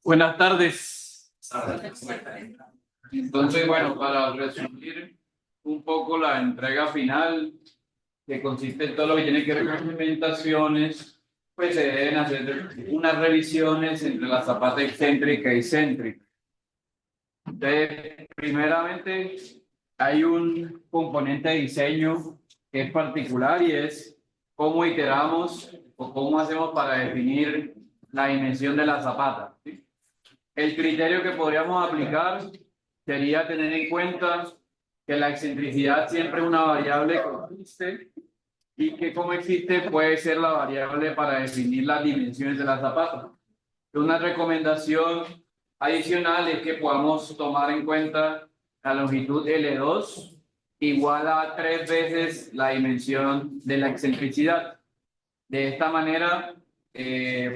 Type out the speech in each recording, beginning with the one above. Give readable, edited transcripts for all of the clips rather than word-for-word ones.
Buenas tardes. Entonces, bueno, para resumir un poco la entrega final, que consiste en todo lo que tiene que ver con implementaciones, pues se deben hacer unas revisiones entre la zapata excéntrica y céntrica. Entonces, primeramente, hay un componente de diseño que es particular y es cómo iteramos o cómo hacemos para definir la dimensión de la zapata, ¿sí? El criterio que podríamos aplicar sería tener en cuenta que la excentricidad siempre es una variable que existe y que como existe puede ser la variable para definir las dimensiones de la zapata. Una recomendación adicional es que podamos tomar en cuenta la longitud L2 igual a 3 veces la dimensión de la excentricidad. De esta manera,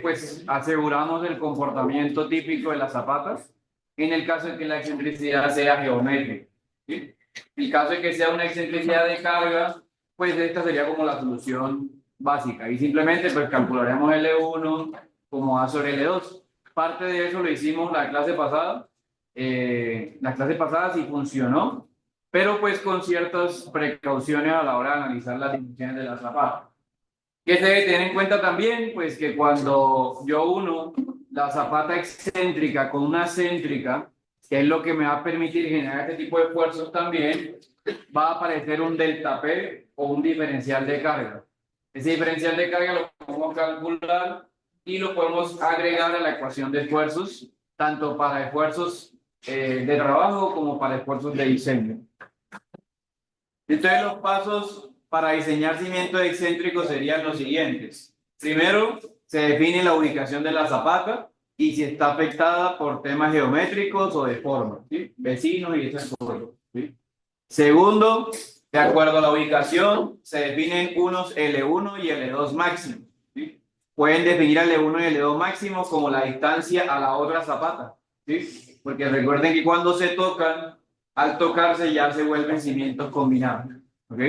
pues aseguramos el comportamiento típico de las zapatas en el caso de que la excentricidad sea geométrica, ¿sí? En el caso de que sea una excentricidad de carga, pues esta sería como la solución básica y simplemente pues calcularemos L1 como A sobre L2. Parte de eso lo hicimos la clase pasada. La clase pasada sí funcionó, pero pues con ciertas precauciones a la hora de analizar las dimensiones de la zapata. ¿Qué se debe tener en cuenta también? Pues que cuando yo uno la zapata excéntrica con una céntrica, que es lo que me va a permitir generar este tipo de esfuerzos también, va a aparecer un delta P o un diferencial de carga. Ese diferencial de carga lo podemos calcular y lo podemos agregar a la ecuación de esfuerzos, tanto para esfuerzos de trabajo como para esfuerzos de diseño. Entonces los pasos para diseñar cimientos excéntricos serían los siguientes. Primero, se define la ubicación de la zapata y si está afectada por temas geométricos o de forma, ¿sí? Vecinos y esas cosas, ¿sí? Segundo, de acuerdo a la ubicación, se definen unos L1 y L2 máximos, ¿sí? Pueden definir L1 y L2 máximos como la distancia a la otra zapata, ¿sí? Porque recuerden que cuando se tocan, al tocarse ya se vuelven cimientos combinados, ¿ok?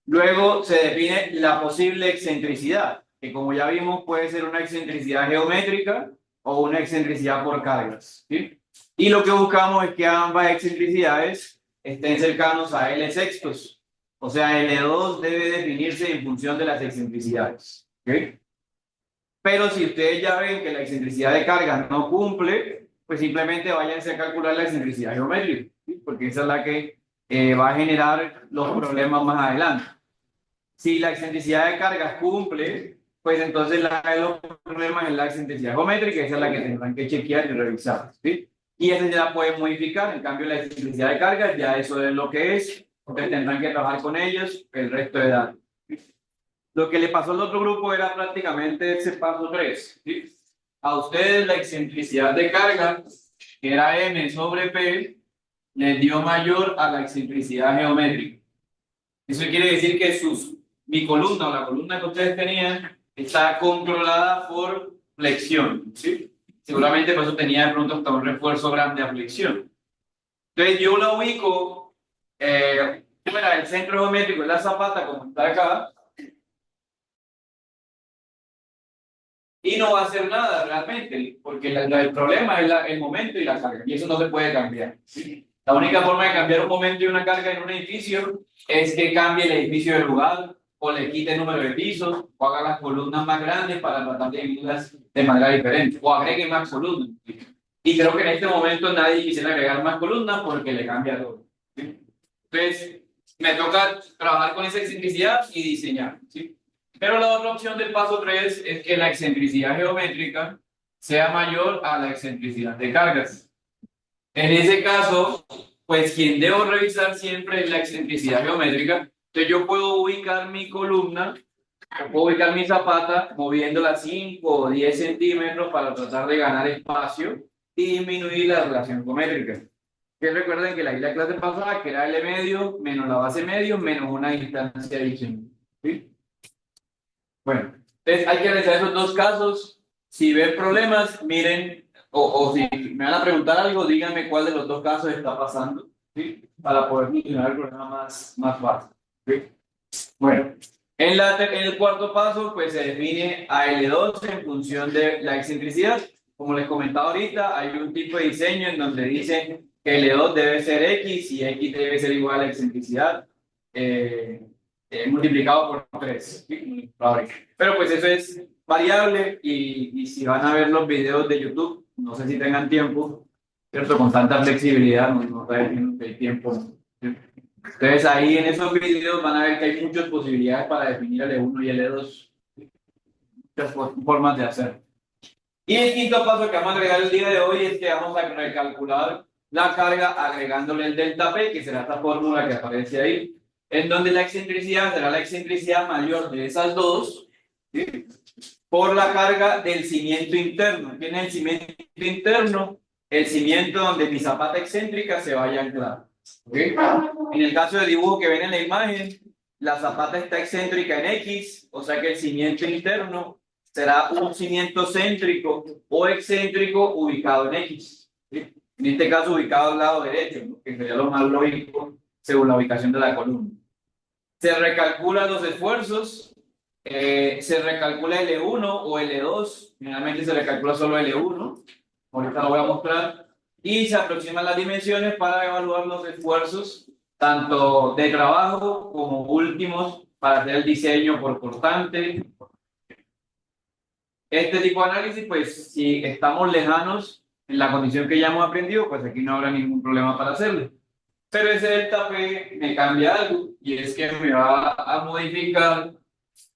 Luego se define la posible excentricidad, que como ya vimos puede ser una excentricidad geométrica o una excentricidad por cargas, ¿sí? Y lo que buscamos es que ambas excentricidades estén cercanos a L sextos, o sea, L2 debe definirse en función de las excentricidades, ¿ok? Pero si ustedes ya ven que la excentricidad de carga no cumple, pues simplemente váyanse a calcular la excentricidad geométrica, ¿sí? Porque esa es la que va a generar los problemas más adelante. Si la excentricidad de cargas cumple, pues entonces la de los problemas es la excentricidad geométrica, esa es la que tendrán que chequear y revisar, ¿sí? Y esa ya la pueden modificar, en cambio la excentricidad de cargas ya eso es lo que es, entonces tendrán que trabajar con ellos el resto de datos. Lo que le pasó al otro grupo era prácticamente ese paso 3, ¿sí? A ustedes la excentricidad de carga, que era m sobre p, les dio mayor a la excentricidad geométrica. Eso quiere decir que mi columna o la columna que ustedes tenían está controlada por flexión, ¿sí? Seguramente por eso tenía de pronto hasta un refuerzo grande a flexión. Entonces yo la ubico, fuera el centro geométrico es la zapata como está acá, y no va a hacer nada realmente, porque el problema es el momento y la carga, y eso no se puede cambiar, ¿sí? La única forma de cambiar un momento y una carga en un edificio es que cambie el edificio de lugar, o le quite el número de pisos, o haga las columnas más grandes para tratar de dividirlas de manera diferente, o agregue más columnas. Y creo que en este momento nadie quisiera agregar más columnas porque le cambia todo, ¿sí? Entonces, me toca trabajar con esa excentricidad y diseñar, ¿sí? Pero la otra opción del paso 3 es que la excentricidad geométrica sea mayor a la excentricidad de cargas. En ese caso, pues quien debo revisar siempre es la excentricidad geométrica. Entonces yo puedo ubicar mi columna, puedo ubicar mi zapata moviéndola 5 o 10 centímetros para tratar de ganar espacio y disminuir la relación geométrica. Que recuerden que la clase pasada que era L medio menos la base medio menos una distancia adicional, ¿sí? Bueno, entonces hay que analizar esos dos casos. Si ven problemas, miren, o si me van a preguntar algo, díganme cuál de los dos casos está pasando, ¿sí? Para poder solucionar el problema más fácil, ¿sí? Bueno, En el cuarto paso, pues se define a L2 en función de la excentricidad. Como les comentaba ahorita, hay un tipo de diseño en donde dicen que L2 debe ser X y X debe ser igual a la excentricidad multiplicado por 3. Pero pues eso es variable y si van a ver los videos de YouTube, no sé si tengan tiempo, ¿cierto? Con tanta flexibilidad, no está diciendo que hay tiempo. Entonces ahí en esos videos van a ver que hay muchas posibilidades para definir L1 y L2, muchas formas de hacer. Y el quinto paso que vamos a agregar el día de hoy es que vamos a recalcular la carga agregándole el delta P, que será esta fórmula que aparece ahí, en donde la excentricidad será la excentricidad mayor de esas dos, ¿sí? Por la carga del cimiento interno. ¿Quién es el cimiento interno? El cimiento donde mi zapata excéntrica se vaya a anclar. ¿Okay? En el caso de dibujo que ven en la imagen, la zapata está excéntrica en X, o sea que el cimiento interno será un cimiento céntrico o excéntrico ubicado en X. ¿Sí? En este caso ubicado al lado derecho, ¿no? Que sería lo más lógico según la ubicación de la columna. Se recalculan los esfuerzos, se recalcula L1 o L2, generalmente se recalcula solo L1, ahorita lo voy a mostrar, y se aproximan las dimensiones para evaluar los esfuerzos, tanto de trabajo como últimos, para hacer el diseño por cortante. Este tipo de análisis, pues si estamos lejanos en la condición que ya hemos aprendido, pues aquí no habrá ningún problema para hacerlo. Pero ese delta P me cambia algo, y es que me va a modificar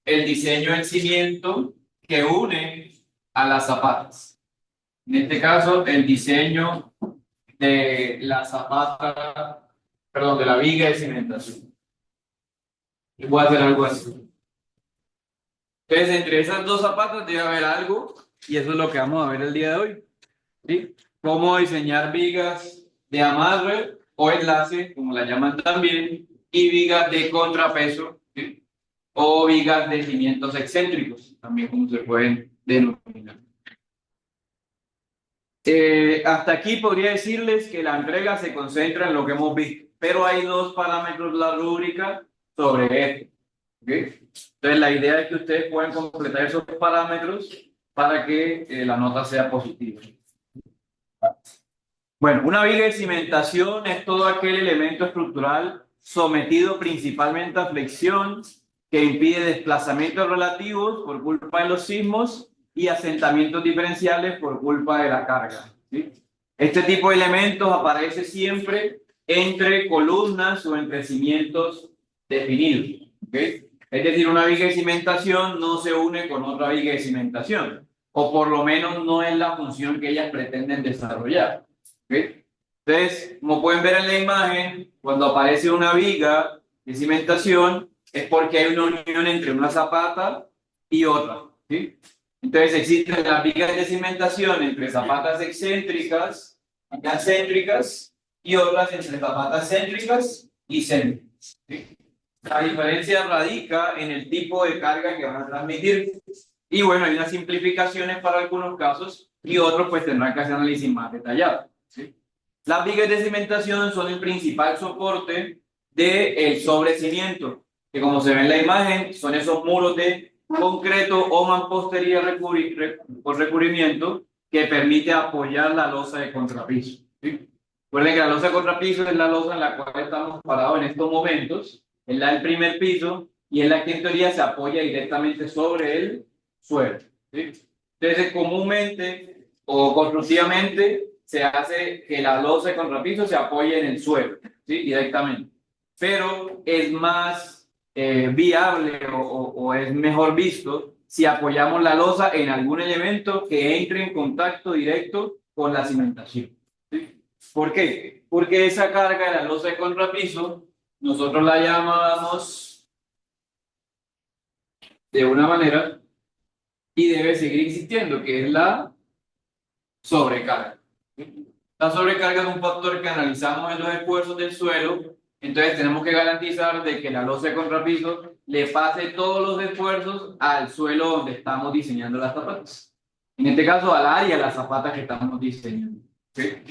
el diseño del cimiento que une a las zapatas. En este caso, el diseño de la zapata, perdón, de la viga de cimentación. Y voy a hacer algo así. Entonces, entre esas dos zapatas debe haber algo, y eso es lo que vamos a ver el día de hoy. ¿Sí? Cómo diseñar vigas de amarre o enlace, como la llaman también, y vigas de contrapeso, ¿sí? O vigas de cimientos excéntricos, también como se pueden denominar. Hasta aquí podría decirles que la entrega se concentra en lo que hemos visto, pero hay dos parámetros de la rúbrica sobre esto. ¿Okay? Entonces, la idea es que ustedes puedan completar esos parámetros para que la nota sea positiva. Bueno, una viga de cimentación es todo aquel elemento estructural sometido principalmente a flexión que impide desplazamientos relativos por culpa de los sismos y asentamientos diferenciales por culpa de la carga. ¿Sí? Este tipo de elementos aparece siempre entre columnas o entre cimientos definidos. ¿Okay? Es decir, una viga de cimentación no se une con otra viga de cimentación, o por lo menos no es la función que ellas pretenden desarrollar. ¿Okay? Entonces, como pueden ver en la imagen, cuando aparece una viga de cimentación, es porque hay una unión entre una zapata y otra. ¿Sí? Entonces, existen las vigas de cimentación entre zapatas excéntricas y acéntricas y otras entre zapatas céntricas y céntricas. ¿Sí? La diferencia radica en el tipo de carga que van a transmitir. Y bueno, hay unas simplificaciones para algunos casos y otros pues tendrán que hacer análisis más detallado. ¿Sí? Las vigas de cimentación son el principal soporte del sobrecimiento, que como se ve en la imagen, son esos muros de concreto o mampostería por recubrimiento que permite apoyar la losa de contrapiso. ¿Sí? Recuerden que la losa de contrapiso es la losa en la cual estamos parados en estos momentos, es la del primer piso y es la que en teoría se apoya directamente sobre el suelo. ¿Sí? Entonces, comúnmente o constructivamente se hace que la losa de contrapiso se apoye en el suelo, ¿sí? Directamente. Pero es más viable o es mejor visto si apoyamos la losa en algún elemento que entre en contacto directo con la cimentación. ¿Sí? ¿Por qué? Porque esa carga de la losa de contrapiso nosotros la llamamos de una manera y debe seguir existiendo, que es la sobrecarga. La sobrecarga es un factor que analizamos en los esfuerzos del suelo, entonces tenemos que garantizar de que la losa de contrapiso le pase todos los esfuerzos al suelo donde estamos diseñando las zapatas. En este caso, al área de las zapatas que estamos diseñando. ¿Okay?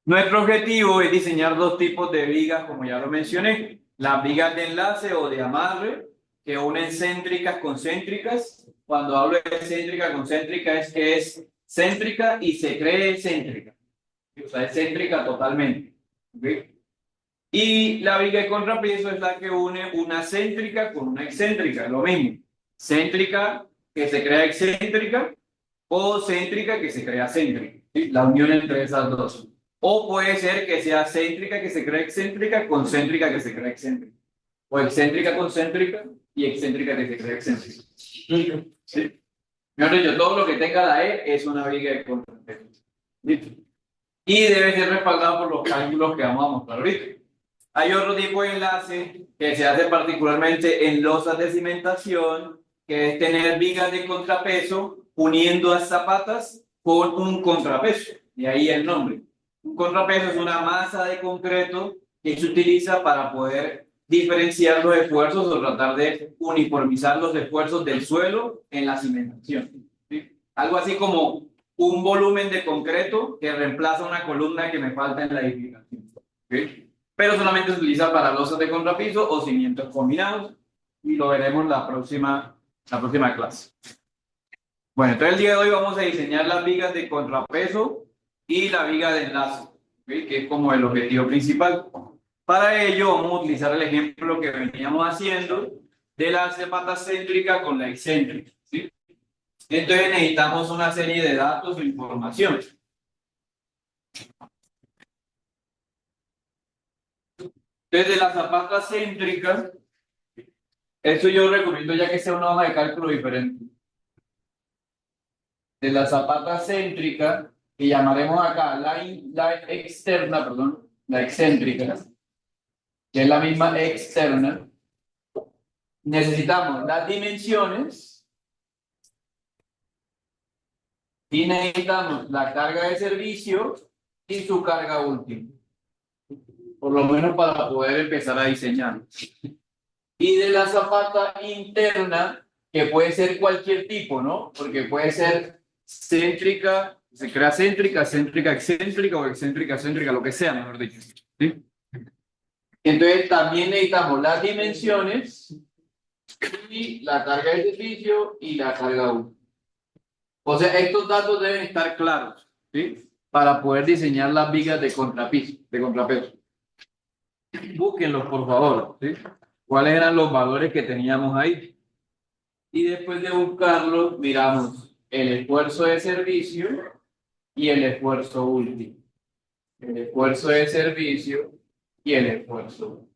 Nuestro objetivo es diseñar dos tipos de vigas, como ya lo mencioné, las vigas de enlace o de amarre que unen céntricas con céntricas. Cuando hablo de céntrica con céntrica es que es céntrica y se cree céntrica. O sea, es céntrica totalmente. ¿Ok? Y la viga de contrapeso es la que une una céntrica con una excéntrica, lo mismo. Céntrica que se crea excéntrica o céntrica que se crea céntrica. ¿Sí? La unión entre esas dos. O puede ser que sea céntrica que se crea excéntrica con céntrica que se crea excéntrica. O excéntrica con céntrica y excéntrica que se crea excéntrica. ¿Sí? Mejor dicho, todo lo que tenga la E es una viga de contrapeso. ¿Listo? Y debe ser respaldado por los cálculos que vamos a mostrar ahorita. Hay otro tipo de enlace que se hace particularmente en losas de cimentación, que es tener vigas de contrapeso uniendo a zapatas con un contrapeso. De ahí el nombre. Un contrapeso es una masa de concreto que se utiliza para poder diferenciar los esfuerzos o tratar de uniformizar los esfuerzos del suelo en la cimentación. ¿Sí? Algo así como un volumen de concreto que reemplaza una columna que me falta en la edificación. ¿Sí? Pero solamente se utiliza para losas de contrapiso o cimientos combinados y lo veremos la próxima clase. Bueno, entonces el día de hoy vamos a diseñar las vigas de contrapeso y la viga de enlace, ¿okay? Que es como el objetivo principal. Para ello vamos a utilizar el ejemplo que veníamos haciendo de la zapata céntrica con la excéntrica, ¿sí? Entonces necesitamos una serie de datos o información. Desde la zapata céntrica, eso yo recomiendo ya que sea una hoja de cálculo diferente. De la zapata céntrica, que llamaremos acá la externa, perdón, la excéntrica, que es la misma externa, necesitamos las dimensiones y necesitamos la carga de servicio y su carga última. Por lo menos para poder empezar a diseñar. Y de la zapata interna, que puede ser cualquier tipo, ¿no? Porque puede ser céntrica, se crea céntrica, céntrica, excéntrica o excéntrica, céntrica, lo que sea, mejor dicho. ¿Sí? Entonces también necesitamos las dimensiones y la carga de servicio y la carga útil. O sea, estos datos deben estar claros, ¿sí? Para poder diseñar las vigas de contrapeso. Búsquenlos, por favor, ¿sí? ¿Cuáles eran los valores que teníamos ahí? Y después de buscarlos, miramos el esfuerzo de servicio y el esfuerzo último. El esfuerzo de servicio y el esfuerzo último.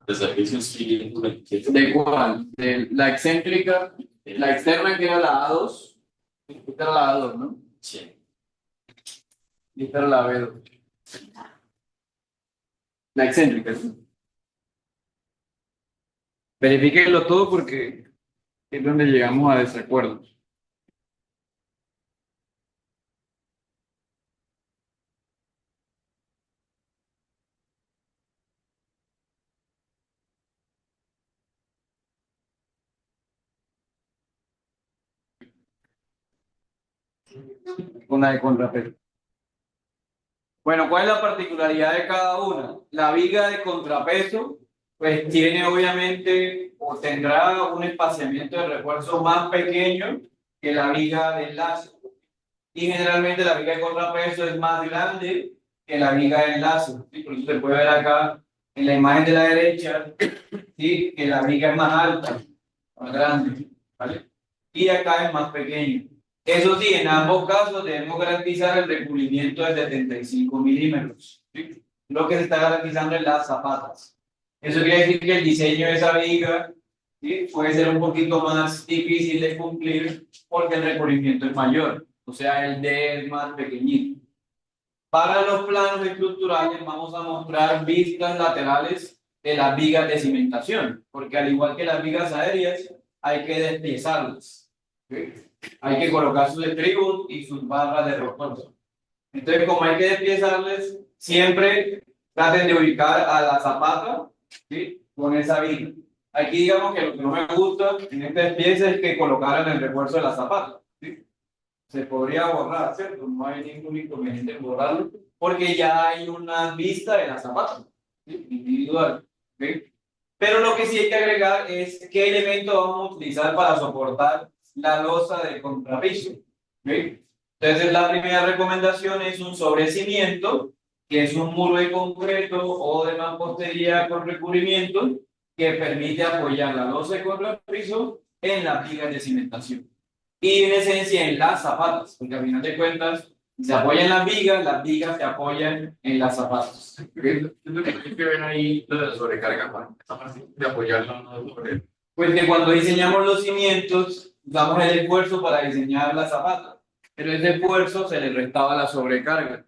De servicio siguiente. ¿De cuál? De la excéntrica, la externa que era la A2. Esta era la A2, ¿no? Sí. Y esta era la B2. La excéntrica, ¿sí? Verifíquenlo todo porque es donde llegamos a desacuerdos. Con la de contrapeso. Bueno, ¿cuál es la particularidad de cada una? La viga de contrapeso, pues tiene obviamente o tendrá un espaciamiento de refuerzo más pequeño que la viga de enlace. Y generalmente la viga de contrapeso es más grande que la viga de enlace. ¿Sí? Por eso se puede ver acá en la imagen de la derecha, ¿sí? Que la viga es más alta, más grande, ¿vale? Y acá es más pequeño. Eso sí, en ambos casos debemos garantizar el recubrimiento de 75 milímetros, ¿sí? Lo que se está garantizando en las zapatas. Eso quiere decir que el diseño de esa viga, ¿sí? Puede ser un poquito más difícil de cumplir porque el recubrimiento es mayor, o sea, el D es más pequeñito. Para los planos estructurales vamos a mostrar vistas laterales de las vigas de cimentación, porque al igual que las vigas aéreas, hay que despiezarlas, ¿sí? Hay que colocar sus estribos y sus barras de refuerzo. Entonces, como hay que despiezarles, siempre traten de ubicar a la zapata, ¿sí? Con esa viga. Aquí digamos que lo que no me gusta en esta despieza es que colocaran el refuerzo de la zapata, ¿sí? Se podría borrar, ¿cierto? No hay ningún inconveniente en borrarlo, porque ya hay una vista de la zapata, ¿sí? Individual. ¿Ok? Pero lo que sí hay que agregar es qué elemento vamos a utilizar para soportar la losa de contrapiso. ¿Ok? Entonces, la primera recomendación es un sobrecimiento, que es un muro de concreto o de mampostería con recubrimiento que permite apoyar la losa de contrapiso en las vigas de cimentación. Y en esencia en las zapatas, porque al final de cuentas se apoyan las vigas se apoyan en las zapatas. Lo que hay que ver ahí, lo de la sobrecarga, Juan. Esa parte de apoyarlo, no sobre. Pues que cuando diseñamos los cimientos, usamos el esfuerzo para diseñar la zapata, pero ese esfuerzo se le restaba la sobrecarga.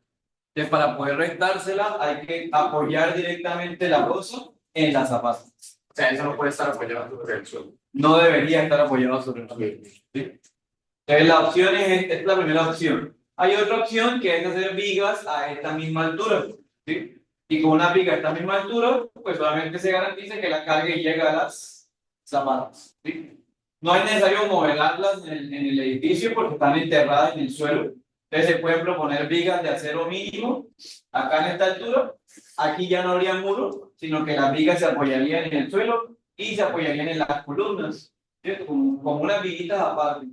Entonces, para poder restársela, hay que apoyar directamente la losa en la zapata. O sea, eso no puede estar apoyado sobre el suelo. No debería estar apoyado sobre el suelo. ¿Sí? Entonces, la opción es la primera opción. Hay otra opción que es hacer vigas a esta misma altura. ¿Sí? Y con una viga a esta misma altura, pues solamente se garantiza que la carga llega a las zapatas. ¿Sí? No es necesario modelarlas en el edificio porque están enterradas en el suelo. Entonces se pueden proponer vigas de acero mínimo acá en esta altura. Aquí ya no habría muro, sino que las vigas se apoyarían en el suelo y se apoyarían en las columnas, ¿sí? Como unas viguitas aparte.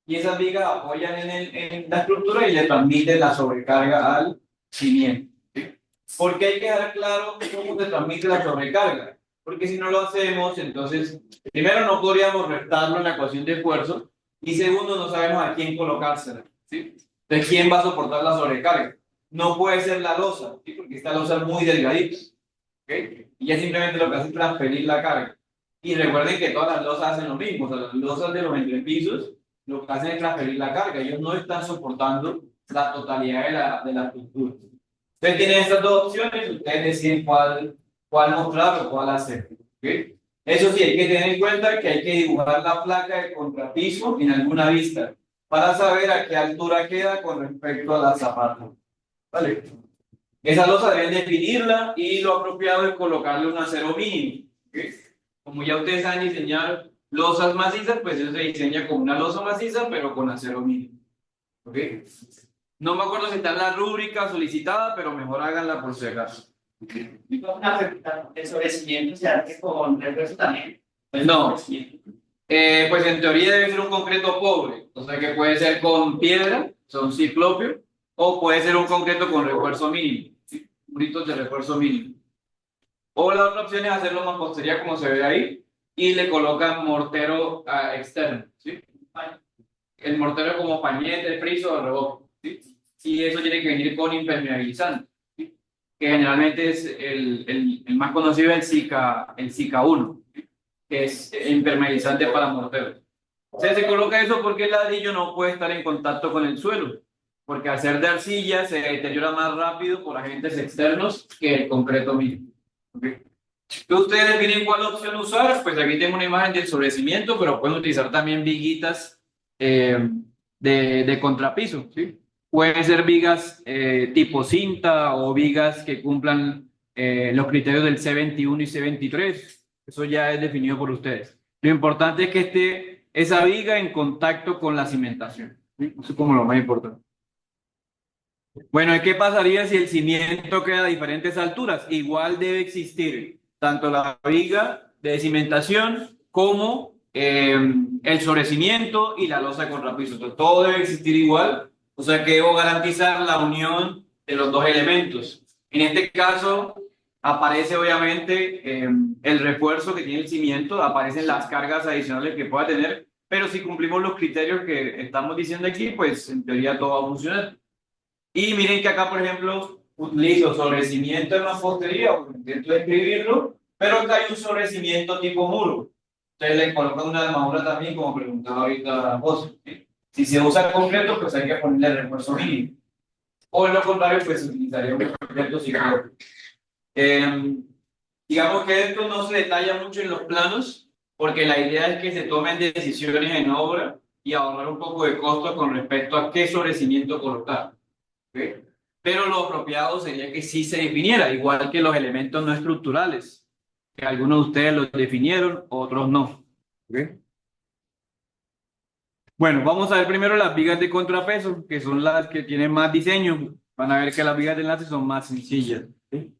Y esas vigas apoyan en la estructura y le transmiten la sobrecarga al cimiento. ¿Sí? Porque hay que dejar claro cómo se transmite la sobrecarga. Porque si no lo hacemos, entonces, primero no podríamos restarlo en la ecuación de esfuerzo y segundo, no sabemos a quién colocársela. ¿Sí? Entonces, ¿quién va a soportar la sobrecarga? No puede ser la losa, ¿sí? Porque esta losa es muy delgadita. ¿Okay? Y ya simplemente lo que hace es transferir la carga. Y recuerden que todas las losas hacen lo mismo. O sea, las losas de los entrepisos lo que hacen es transferir la carga. Ellos no están soportando la totalidad de la estructura. Ustedes tienen estas dos opciones, ustedes deciden cuál mostrar o cuál hacer. ¿Okay? Eso sí, hay que tener en cuenta que hay que dibujar la placa de contrapiso en alguna vista para saber a qué altura queda con respecto a la zapata. ¿Vale? Esa losa deben definirla y lo apropiado es colocarle un acero mínimo. ¿Okay? Como ya ustedes saben diseñar losas macizas, pues eso se diseña como una losa maciza, pero con acero mínimo. ¿Ok? No me acuerdo si está en la rúbrica solicitada, pero mejor háganla por si acaso. Una pregunta, ¿el sobrecimiento se hace con refuerzo también? No, pues en teoría debe ser un concreto pobre, o sea que puede ser con piedra, son ciclopio, o puede ser un concreto con refuerzo mínimo, ¿sí? Muritos de refuerzo mínimo. O la otra opción es hacerlo en mampostería como se ve ahí, y le colocan mortero externo, ¿sí? El mortero como pañete, friso o revoque, ¿sí? Y eso tiene que venir con impermeabilizante, ¿sí? Que generalmente es el más conocido, el Zika 1, ¿sí? Que es impermeabilizante para morteros. Se coloca eso porque el ladrillo no puede estar en contacto con el suelo, porque al ser de arcilla se deteriora más rápido por agentes externos que el concreto mismo. ¿Okay? Si ustedes definen cuál opción usar, pues aquí tengo una imagen del sobrecimiento, pero pueden utilizar también viguitas de contrapiso, ¿sí? Pueden ser vigas tipo cinta o vigas que cumplan los criterios del C21 y C23. Eso ya es definido por ustedes. Lo importante es que esté esa viga en contacto con la cimentación, ¿sí? Eso es como lo más importante. Bueno, ¿y qué pasaría si el cimiento queda a diferentes alturas? Igual debe existir tanto la viga de cimentación como el sobrecimiento y la losa de contrapiso. Entonces, todo debe existir igual, o sea que debo garantizar la unión de los dos elementos. En este caso, aparece obviamente el refuerzo que tiene el cimiento, aparecen las cargas adicionales que pueda tener, pero si cumplimos los criterios que estamos diciendo aquí, pues en teoría todo va a funcionar. Y miren que acá, por ejemplo, utilizo sobrecimiento de mampostería, o intento describirlo, pero acá hay un sobrecimiento tipo muro. Entonces le colocan una armadura también, como preguntaba ahorita José, ¿sí? Si se usa concreto, pues hay que ponerle refuerzo mínimo. O en lo contrario, pues se utilizaría un concreto psicólogo. Digamos que esto no se detalla mucho en los planos, porque la idea es que se tomen decisiones en obra y ahorrar un poco de costo con respecto a qué sobrecimiento colocar. ¿Okay? Pero lo apropiado sería que sí se definiera, igual que los elementos no estructurales, que algunos de ustedes los definieron, otros no. ¿Okay? Bueno, vamos a ver primero las vigas de contrapeso, que son las que tienen más diseño. Van a ver que las vigas de enlace son más sencillas. ¿Sí?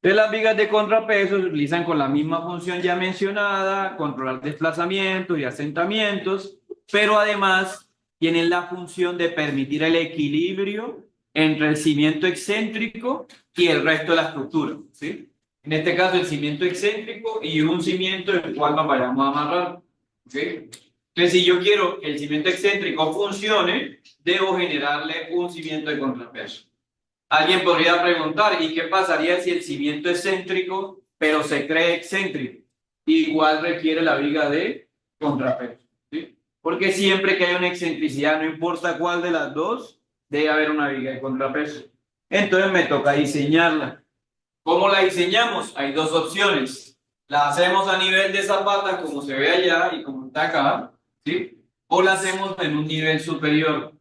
Entonces las vigas de contrapeso se utilizan con la misma función ya mencionada, controlar desplazamientos y asentamientos, pero además tienen la función de permitir el equilibrio entre el cimiento excéntrico y el resto de la estructura. ¿Sí? En este caso el cimiento excéntrico y un cimiento el cual nos vayamos a amarrar. ¿Okay? Entonces si yo quiero que el cimiento excéntrico funcione, debo generarle un cimiento de contrapeso. Alguien podría preguntar, ¿y qué pasaría si el cimiento es céntrico, pero se cree excéntrico? Igual requiere la viga de contrapeso. ¿Sí? Porque siempre que hay una excentricidad, no importa cuál de las dos, debe haber una viga de contrapeso. Entonces me toca diseñarla. ¿Cómo la diseñamos? Hay dos opciones. La hacemos a nivel de zapata, como se ve allá y como está acá, ¿sí? O la hacemos en un nivel superior.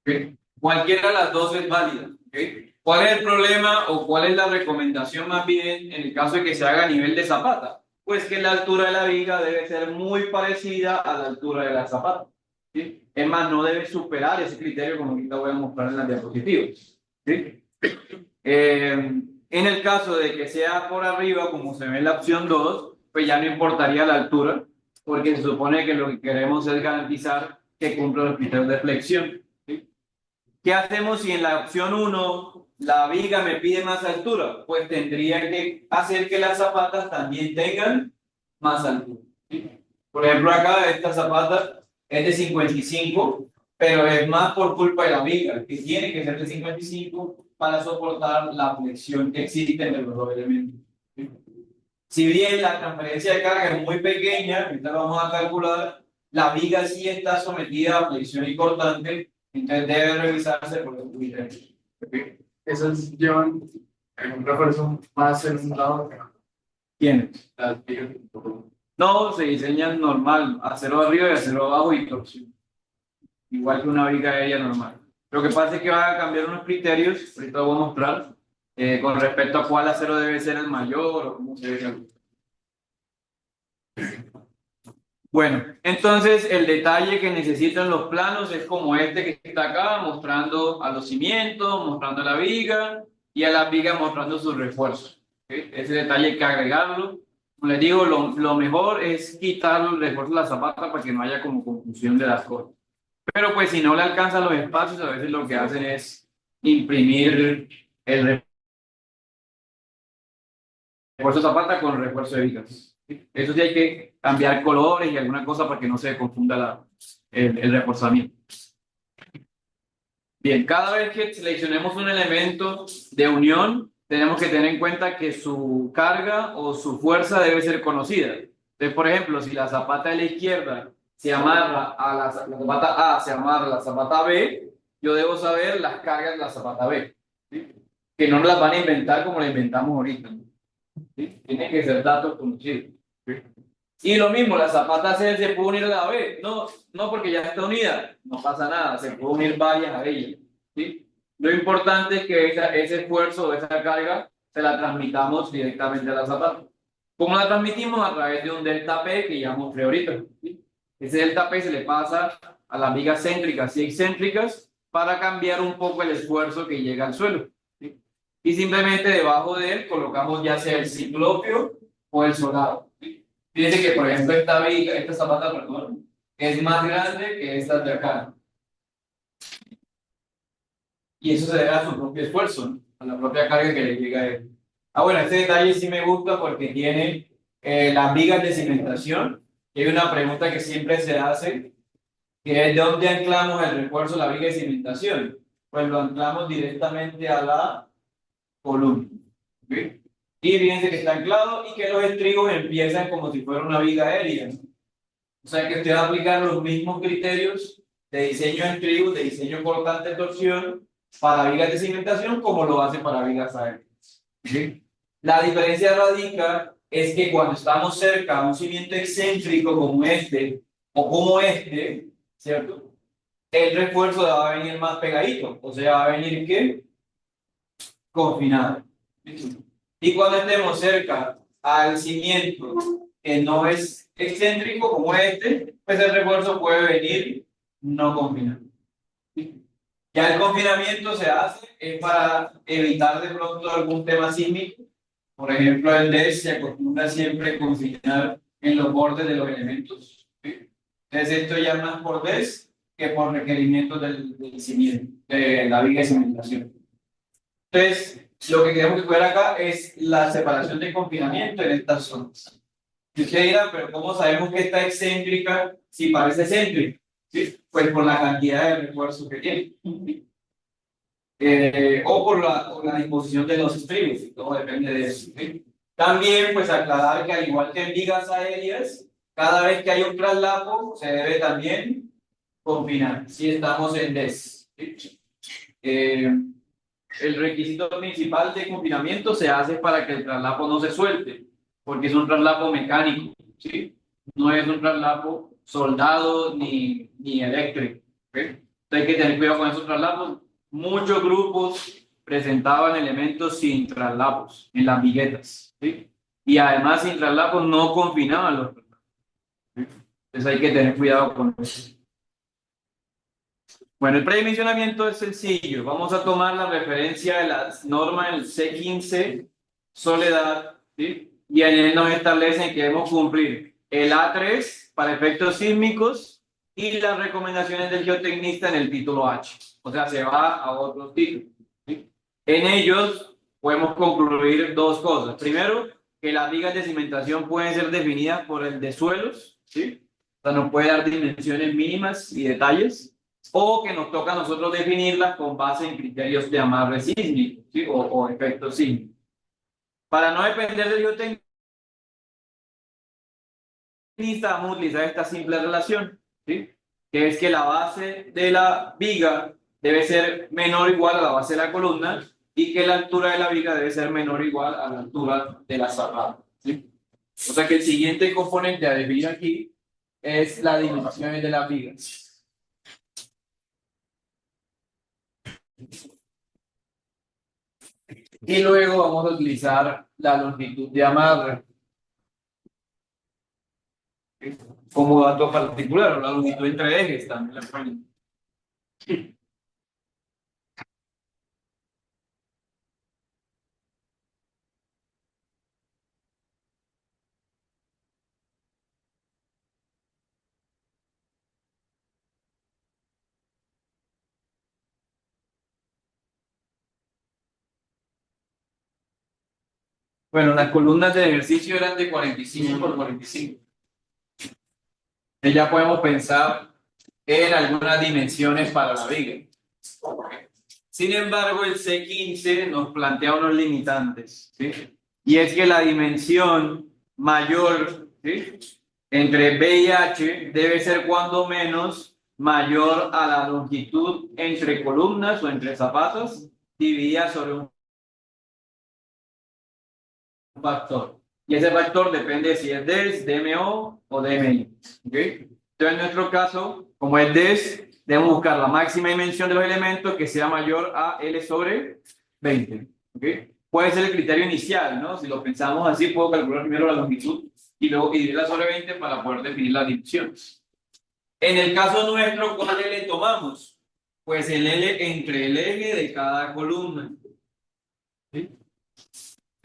¿Okay? Cualquiera de las dos es válida. ¿Okay? ¿Cuál es el problema o cuál es la recomendación más bien en el caso de que se haga a nivel de zapata? Pues que la altura de la viga debe ser muy parecida a la altura de la zapata. ¿Sí? Es más, no debe superar ese criterio como ahorita voy a mostrar en las diapositivas. ¿Sí? En el caso de que sea por arriba, como se ve en la opción 2, pues ya no importaría la altura, porque se supone que lo que queremos es garantizar que cumpla los criterios de flexión. ¿Sí? ¿Qué hacemos si en la opción 1 la viga me pide más altura? Pues tendría que hacer que las zapatas también tengan más altura. ¿Sí? Por ejemplo, acá esta zapata es de 55, pero es más por culpa de la viga, que tiene que ser de 55 para soportar la flexión que existe entre los dos elementos. ¿Sí? Si bien la transferencia de carga es muy pequeña, ahorita lo vamos a calcular, la viga sí está sometida a flexión y cortante, entonces debe revisarse por los criterios. Ok. Esas llevan un refuerzo más en un lado que en otro. ¿Quiénes? Las vigas. No, se diseñan normal, acero arriba y acero abajo y torsión. Igual que una viga aérea normal. Lo que pasa es que van a cambiar unos criterios, ahorita lo voy a mostrar, con respecto a cuál acero debe ser el mayor o cómo se debe. Bueno, entonces el detalle que necesitan los planos es como este que está acá, mostrando a los cimientos, mostrando la viga y a las vigas mostrando sus refuerzos. ¿Okay? Ese detalle hay que agregarlo. Como les digo, lo mejor es quitar los refuerzos de la zapata para que no haya como confusión de las cosas. Pero pues si no le alcanzan los espacios, a veces lo que hacen es imprimir el refuerzo de zapata con refuerzo de vigas. ¿Sí? Eso sí hay que cambiar colores y alguna cosa para que no se confunda el reforzamiento. Bien, cada vez que seleccionemos un elemento de unión, tenemos que tener en cuenta que su carga o su fuerza debe ser conocida. Entonces, por ejemplo, si la zapata de la izquierda se amarra a la zapata A, se amarra a la zapata B, yo debo saber las cargas de la zapata B. ¿Sí? Que no nos las van a inventar como la inventamos ahorita. ¿Sí? Tienen que ser datos conocidos. ¿Sí? Y lo mismo, la zapata C se puede unir a la B. No, no porque ya está unida, no pasa nada, se puede unir varias a ella. ¿Sí? Lo importante es que ese esfuerzo, esa carga, se la transmitamos directamente a la zapata. ¿Cómo la transmitimos? A través de un delta P que ya mostré ahorita. ¿Sí? Ese delta P se le pasa a las vigas céntricas y excéntricas para cambiar un poco el esfuerzo que llega al suelo. ¿Sí? Y simplemente debajo de él colocamos ya sea el ciclopio o el solado. ¿Sí? Fíjense que, por ejemplo, esta zapata, perdón, es más grande que esta de acá. Y eso se debe a su propio esfuerzo, ¿no? A la propia carga que le llega a él. Ah, bueno, este detalle sí me gusta porque tiene las vigas de cimentación. Y hay una pregunta que siempre se hace, que es ¿de dónde anclamos el refuerzo de la viga de cimentación? Pues lo anclamos directamente a la columna. ¿Okay? Y fíjense que está anclado y que los estribos empiezan como si fuera una viga aérea, ¿no? O sea que usted va a aplicar los mismos criterios de diseño de estribos, de diseño cortante de torsión para vigas de cimentación como lo hace para vigas aéreas. ¿Sí? La diferencia radica es que cuando estamos cerca a un cimiento excéntrico como este o como este, ¿cierto? El refuerzo va a venir más pegadito, o sea, va a venir ¿qué? Confinado. Y cuando estemos cerca al cimiento que no es excéntrico como este, pues el refuerzo puede venir no confinado. Ya el confinamiento se hace para evitar de pronto algún tema sísmico. Por ejemplo, el DES se acostumbra siempre a confinar en los bordes de los elementos. ¿Sí? Entonces, esto ya más por DES que por requerimientos del cimiento, de la viga de cimentación. Entonces, lo que queremos que fuera acá es la separación de confinamiento en estas zonas. Y usted dirá, pero ¿cómo sabemos que está excéntrica si parece excéntrica? ¿Sí? Pues por la cantidad de refuerzos que tiene. O por la disposición de los estribos, todo depende de eso. ¿Sí? También, pues aclarar que al igual que en vigas aéreas, cada vez que hay un traslapo, se debe también confinar, si estamos en DES. ¿Sí? El requisito principal de confinamiento se hace para que el traslapo no se suelte, porque es un traslapo mecánico, ¿sí? No es un traslapo soldado ni eléctrico. ¿Okay? Entonces hay que tener cuidado con esos traslapos. Muchos grupos presentaban elementos sin traslapos en las viguetas, ¿sí? Y además sin traslapos no confinaban los traslapos. ¿Sí? Entonces hay que tener cuidado con eso. Bueno, el predimensionamiento es sencillo. Vamos a tomar la referencia de la norma del C15 Soledad, ¿sí? Y en él nos establecen que debemos cumplir el A3 para efectos sísmicos y las recomendaciones del geotecnista en el título H. O sea, se va a otros títulos, ¿sí? En ellos podemos concluir dos cosas. Primero, que las vigas de cimentación pueden ser definidas por el de suelos, ¿sí? O sea, nos puede dar dimensiones mínimas y detalles, o que nos toca a nosotros definirlas con base en criterios de amarre sísmico, ¿sí? o efectos sísmicos. Para no depender del geotecnista, vamos a utilizar esta simple relación, ¿sí? Que es que la base de la viga debe ser menor o igual a la base de la columna y que la altura de la viga debe ser menor o igual a la altura de la cerrada, ¿sí? O sea que el siguiente componente a definir aquí es la dimensión de las vigas. Y luego vamos a utilizar la longitud de amarre como dato particular, o la longitud entre ejes también la ponen. Bueno, las columnas de ejercicio eran de 45 por 45. Y ya podemos pensar en algunas dimensiones para la viga. Sin embargo, el C15 nos plantea unos limitantes, ¿sí? Y es que la dimensión mayor, ¿sí?, entre B y H debe ser cuando menos mayor a la longitud entre columnas o entre zapatas dividida sobre un factor. Y ese factor depende si es DES, DMO o DMI. ¿Okay? Entonces, en nuestro caso, como es DES, debemos buscar la máxima dimensión de los elementos que sea mayor a L sobre 20. ¿Okay? Puede ser el criterio inicial, ¿no? Si lo pensamos así, puedo calcular primero la longitud y luego dividirla sobre 20 para poder definir las dimensiones. En el caso nuestro, ¿cuál L tomamos? Pues el L entre el eje de cada columna. ¿Sí?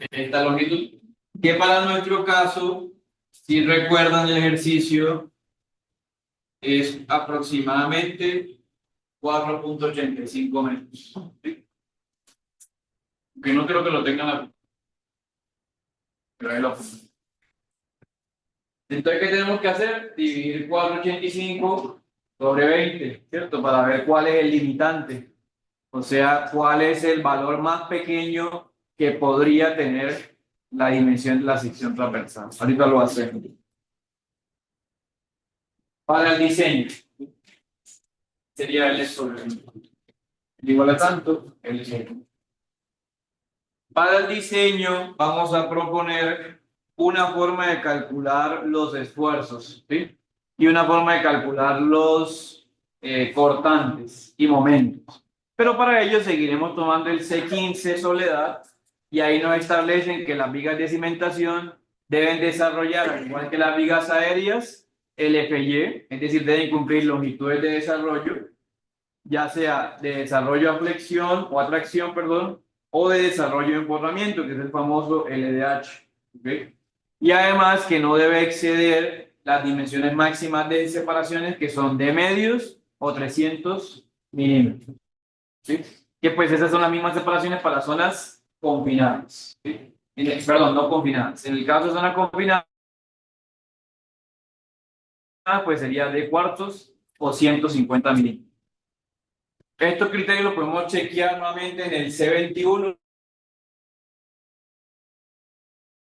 Esta longitud, que para nuestro caso, si recuerdan el ejercicio, es aproximadamente 4.85 metros. ¿Sí? Que no creo que lo tengan aquí. Pero ahí lo pongo. Entonces, ¿qué tenemos que hacer? Dividir 4.85 sobre 20, ¿cierto? Para ver cuál es el limitante. O sea, cuál es el valor más pequeño que podría tener la dimensión de la sección transversal. Ahorita lo hacemos. Para el diseño, sería L sobre 20. Igual a tanto, L sobre 20. Para el diseño, vamos a proponer una forma de calcular los esfuerzos, ¿sí? Y una forma de calcular los cortantes y momentos. Pero para ello seguiremos tomando el C15 Soledad y ahí nos establecen que las vigas de cimentación deben desarrollar, al igual que las vigas aéreas, el FY, es decir, deben cumplir longitudes de desarrollo, ya sea de desarrollo a flexión o atracción, perdón, o de desarrollo de emporramiento, que es el famoso LDH. ¿Okay? Y además que no debe exceder las dimensiones máximas de separaciones, que son de medios o 300 milímetros. ¿Sí? Que pues esas son las mismas separaciones para zonas confinadas. ¿Sí? Perdón, no confinadas. En el caso de zonas confinadas, pues sería de cuartos o 150 milímetros. Estos criterios los podemos chequear nuevamente en el C21,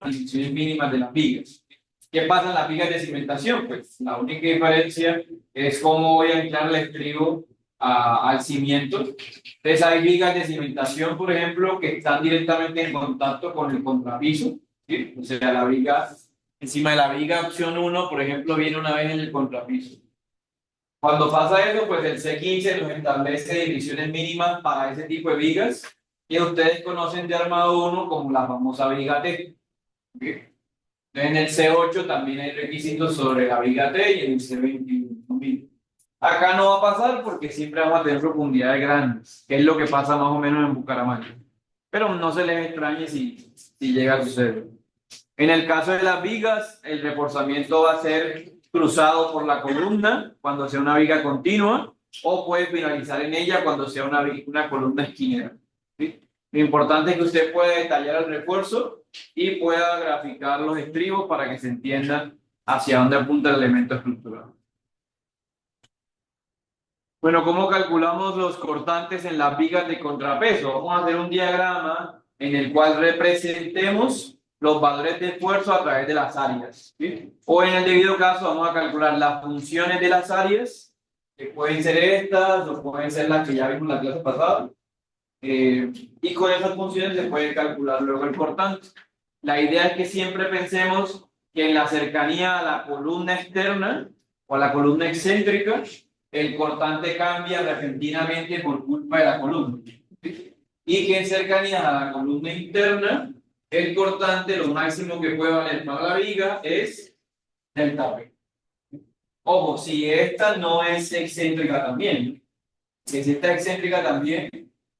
las dimensiones mínimas de las vigas. ¿Qué pasa en las vigas de cimentación? Pues la única diferencia es cómo voy a anclar el estribo al cimiento. Entonces hay vigas de cimentación, por ejemplo, que están directamente en contacto con el contrapiso. ¿Sí? O sea, la viga, encima de la viga opción 1, por ejemplo, viene una vez en el contrapiso. Cuando pasa eso, pues el C15 nos establece divisiones mínimas para ese tipo de vigas que ustedes conocen de armado 1 como la famosa viga T. ¿Okay? En el C8 también hay requisitos sobre la viga T y en el C21 también. Acá no va a pasar porque siempre vamos a tener profundidades grandes, que es lo que pasa más o menos en Bucaramanga. Pero no se les extrañe si llega a suceder. En el caso de las vigas, el reforzamiento va a ser cruzado por la columna cuando sea una viga continua o puede finalizar en ella cuando sea una columna esquinera. ¿Sí? Lo importante es que usted pueda detallar el refuerzo y pueda graficar los estribos para que se entienda hacia dónde apunta el elemento estructural. Bueno, ¿cómo calculamos los cortantes en las vigas de contrapeso? Vamos a hacer un diagrama en el cual representemos los valores de esfuerzo a través de las áreas. ¿Sí? O en el debido caso vamos a calcular las funciones de las áreas, que pueden ser estas o pueden ser las que ya vimos en la clase pasada. Y con esas funciones se puede calcular luego el cortante. La idea es que siempre pensemos que en la cercanía a la columna externa o a la columna excéntrica, el cortante cambia repentinamente por culpa de la columna. ¿Sí? Y que en cercanía a la columna interna, el cortante, lo máximo que puede valer para la viga es delta P. Ojo, si esta no es excéntrica también, si esta excéntrica también,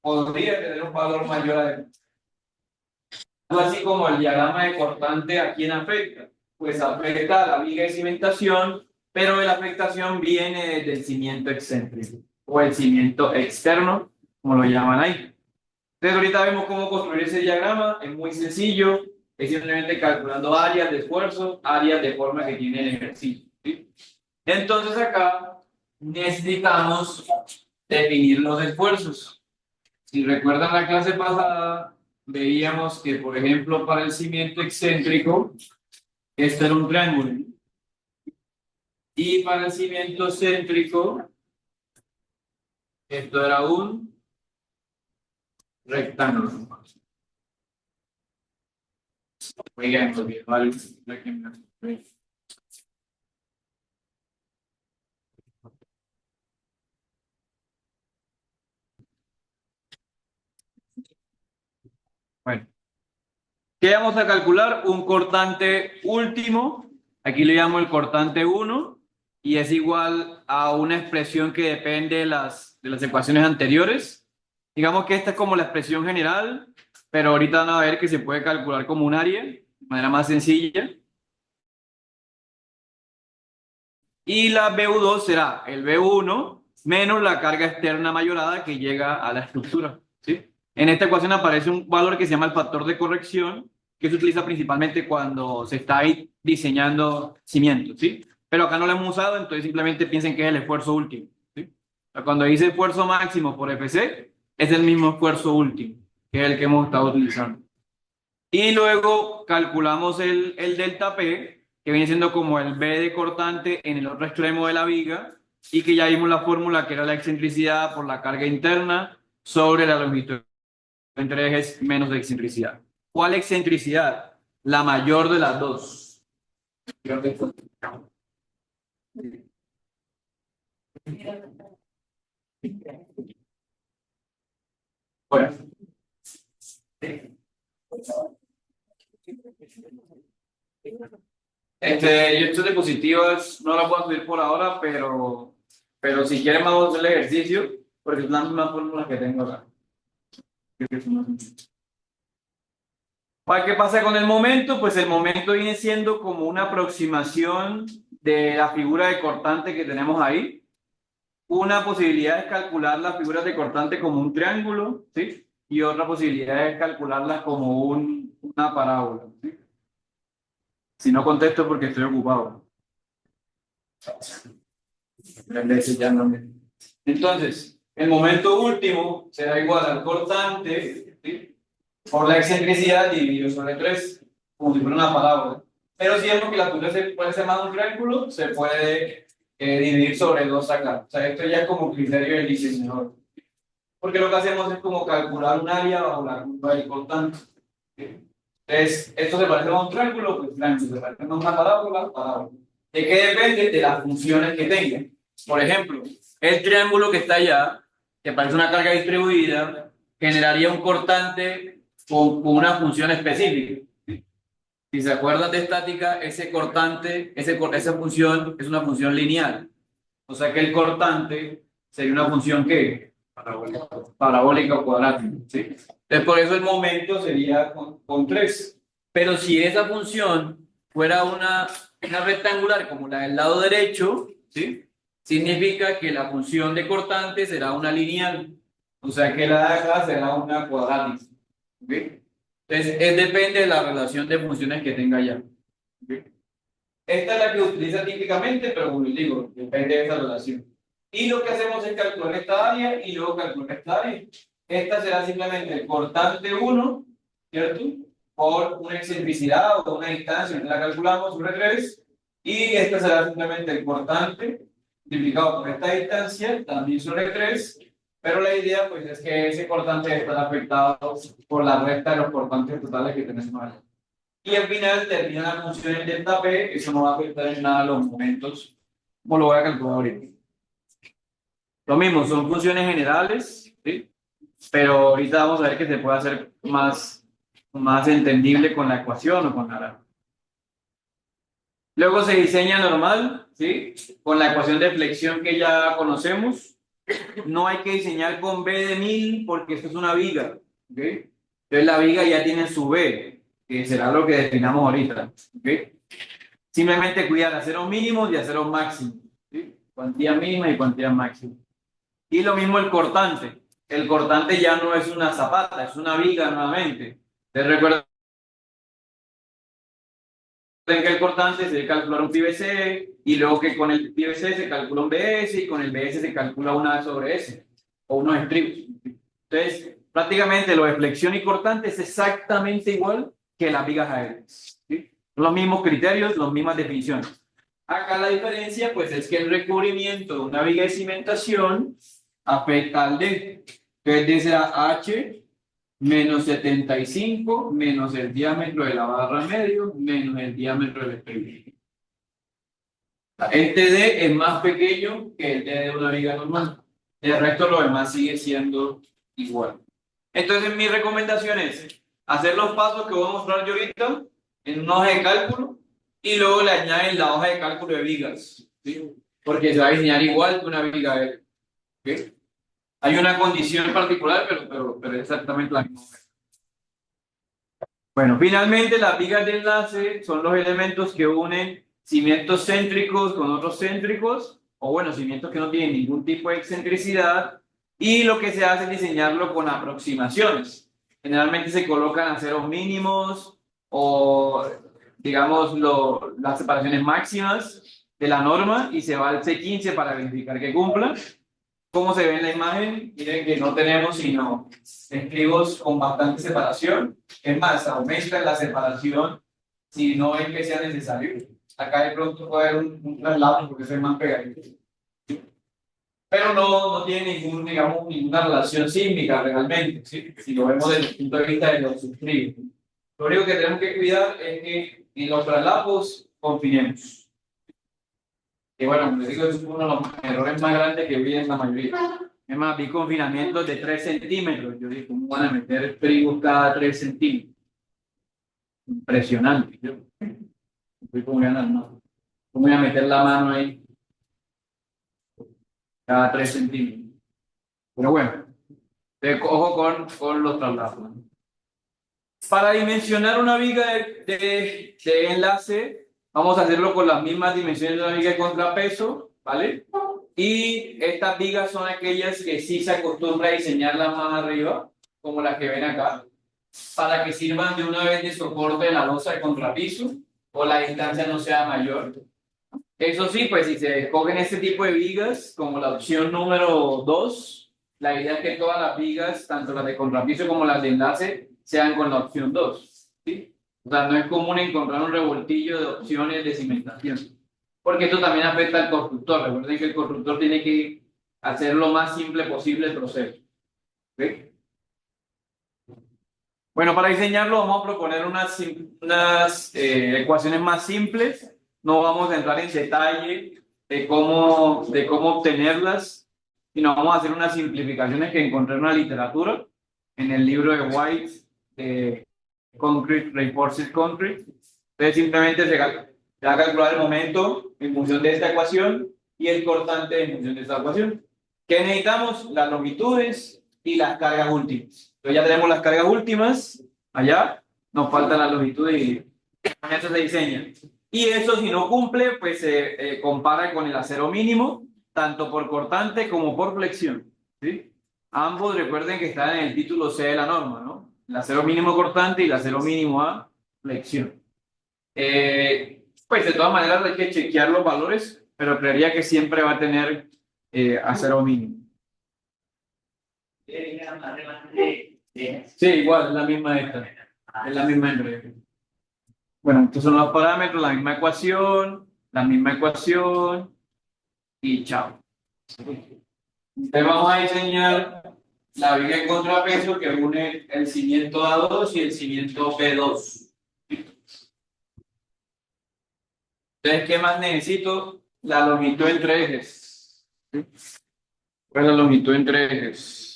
podría tener un valor mayor a así como el diagrama de cortante a quién afecta. Pues afecta a la viga de cimentación, pero la afectación viene desde el cimiento excéntrico o el cimiento externo, como lo llaman ahí. Entonces ahorita vemos cómo construir ese diagrama, es muy sencillo, es simplemente calculando áreas de esfuerzo, áreas de forma que tiene el ejercicio. ¿Sí? Entonces acá necesitamos definir los esfuerzos. Si recuerdan la clase pasada, veíamos que, por ejemplo, para el cimiento excéntrico, esto era un triángulo. Y para el cimiento céntrico, esto era un rectángulo. Oigan, ¿vale? Bueno, ¿qué vamos a calcular? Un cortante último, aquí le llamo el cortante 1, y es igual a una expresión que depende de las ecuaciones anteriores. Digamos que esta es como la expresión general, pero ahorita van a ver que se puede calcular como un área, de manera más sencilla. Y la BU2 será el BU1 menos la carga externa mayorada que llega a la estructura. ¿Sí? En esta ecuación aparece un valor que se llama el factor de corrección, que se utiliza principalmente cuando se está ahí diseñando cimientos. ¿Sí? Pero acá no lo hemos usado, entonces simplemente piensen que es el esfuerzo último. ¿Sí? O sea, cuando dice esfuerzo máximo por FC, es el mismo esfuerzo último, que es el que hemos estado utilizando. Y luego calculamos el delta P, que viene siendo como el B de cortante en el otro extremo de la viga, y que ya vimos la fórmula que era la excentricidad por la carga interna sobre la longitud entre ejes menos de excentricidad. ¿Cuál excentricidad? La mayor de las dos. Bueno. Yo estos diapositivas no las voy a subir por ahora, pero si quieren vamos a hacer el ejercicio, porque es la misma fórmula que tengo acá. ¿Qué pasa con el momento? Pues el momento viene siendo como una aproximación de la figura de cortante que tenemos ahí. Una posibilidad es calcular las figuras de cortante como un triángulo, ¿sí? Y otra posibilidad es calcularlas como una parábola, ¿sí? Si no contesto porque estoy ocupado. Entonces, el momento último será igual al cortante, ¿sí? Por la excentricidad dividido sobre 3, como si fuera una parábola. Pero si vemos que la altura se puede ser más un triángulo, se puede dividir sobre 2 acá. O sea, esto ya es como criterio del diseñador. Porque lo que hacemos es como calcular un área bajo la curva del cortante. Entonces, esto se parece a un triángulo, pues triángulo. Se parece a una parábola, parábola. ¿De qué depende? De las funciones que tenga. Por ejemplo, el triángulo que está allá, que parece una carga distribuida, generaría un cortante con una función específica. Si se acuerdan de estática, ese cortante, esa función es una función lineal. O sea que el cortante sería una función ¿qué? Parabólica o cuadrática. ¿Sí? Entonces, por eso el momento sería con 3. Pero si esa función fuera una rectangular como la del lado derecho, ¿sí? Significa que la función de cortante será una lineal. O sea que la de acá será una cuadrática. ¿Okay? Entonces, depende de la relación de funciones que tenga ya. ¿Okay? Esta es la que utiliza típicamente, pero como les digo, depende de esa relación. Y lo que hacemos es calcular esta área y luego calcular esta área. Esta será simplemente el cortante 1, ¿cierto? Por una excentricidad o una distancia, la calculamos sobre 3. Y esta será simplemente el cortante multiplicado por esta distancia, también sobre 3. Pero la idea pues es que ese cortante está afectado por la resta de los cortantes totales que tenemos ahí. Y al final termina la función en delta P, eso no va a afectar en nada los momentos, como lo voy a calcular ahorita. Lo mismo, son funciones generales, ¿sí? Pero ahorita vamos a ver que se puede hacer más entendible con la ecuación o con la... Luego se diseña normal, ¿sí? Con la ecuación de flexión que ya conocemos. No hay que diseñar con B de 1000 porque esto es una viga, ¿ok? Entonces la viga ya tiene su B, que será lo que definamos ahorita, ¿ok? Simplemente cuidar aceros mínimos y aceros máximos, ¿sí? Cuantía mínima y cuantía máxima. Y lo mismo el cortante. El cortante ya no es una zapata, es una viga nuevamente. Les recuerdo que el cortante se calcula un PVC y luego que con el PVC se calcula un BS y con el BS se calcula una A sobre S o unos estribos. Entonces, prácticamente lo de flexión y cortante es exactamente igual que las vigas aéreas, ¿sí? Los mismos criterios, las mismas definiciones. Acá la diferencia pues es que el recubrimiento de una viga de cimentación afecta al D. Entonces D será H menos 75 menos el diámetro de la barra medio menos el diámetro del estribo. Este D es más pequeño que el D de una viga normal. El resto lo demás sigue siendo igual. Entonces mi recomendación es hacer los pasos que voy a mostrar yo ahorita en una hoja de cálculo y luego le añaden la hoja de cálculo de vigas, ¿sí? Porque se va a diseñar igual que una viga L, ¿okay? Hay una condición particular, pero es exactamente la misma. Bueno, finalmente las vigas de enlace son los elementos que unen cimientos céntricos con otros céntricos, o bueno, cimientos que no tienen ningún tipo de excentricidad, y lo que se hace es diseñarlo con aproximaciones. Generalmente se colocan aceros mínimos o, digamos, las separaciones máximas de la norma y se va al C15 para verificar que cumpla. ¿Cómo se ve en la imagen? Miren que no tenemos sino estribos con bastante separación. Es más, aumenta la separación si no es que sea necesario. Acá de pronto puede haber un traslado porque es más pegadito. Pero no tiene digamos, ninguna relación sísmica realmente, ¿sí? Si lo vemos desde el punto de vista de los subtribos. Lo único que tenemos que cuidar es que en los traslapos confinemos. Y bueno, como les digo, es uno de los errores más grandes que vi en la mayoría. Es más, vi confinamientos de 3 centímetros. Yo dije, ¿cómo van a meter trigos cada 3 centímetros? Impresionante. Voy como ¿no? Voy a meter la mano ahí cada 3 centímetros. Pero bueno, ojo con los traslados, ¿no? Para dimensionar una viga de enlace, vamos a hacerlo con las mismas dimensiones de una viga de contrapeso, ¿vale? Y estas vigas son aquellas que sí se acostumbra a diseñarlas más arriba, como las que ven acá, para que sirvan de una vez de soporte en la losa de contrapiso o la distancia no sea mayor. Eso sí, pues si se escogen este tipo de vigas, como la opción número 2, la idea es que todas las vigas, tanto las de contrapiso como las de enlace, sean con la opción 2, ¿sí? O sea, no es común encontrar un revoltillo de opciones de cimentación, porque esto también afecta al constructor. Recuerden que el constructor tiene que hacer lo más simple posible el proceso. ¿Sí? Bueno, para diseñarlo vamos a proponer unas ecuaciones más simples. No vamos a entrar en detalle de cómo obtenerlas, sino vamos a hacer unas simplificaciones que encontré en la literatura, en el libro de White, Concrete, Reinforced Concrete. Entonces simplemente se va a calcular el momento en función de esta ecuación y el cortante en función de esta ecuación. ¿Qué necesitamos? Las longitudes y las cargas últimas. Entonces ya tenemos las cargas últimas allá, nos faltan las longitudes y con eso se diseña. Y eso, si no cumple, pues se compara con el acero mínimo, tanto por cortante como por flexión, ¿sí? Ambos recuerden que están en el título C de la norma, ¿no? El acero mínimo cortante y el acero mínimo a flexión. Pues de todas maneras hay que chequear los valores, pero creería que siempre va a tener acero mínimo. Sí, igual, es la misma esta. Es la misma en regla. Bueno, estos son los parámetros, la misma ecuación y chao. Entonces vamos a diseñar la viga en contrapeso que une el cimiento A2 y el cimiento B2. Entonces, ¿qué más necesito? La longitud entre ejes. ¿Cuál es la longitud entre ejes?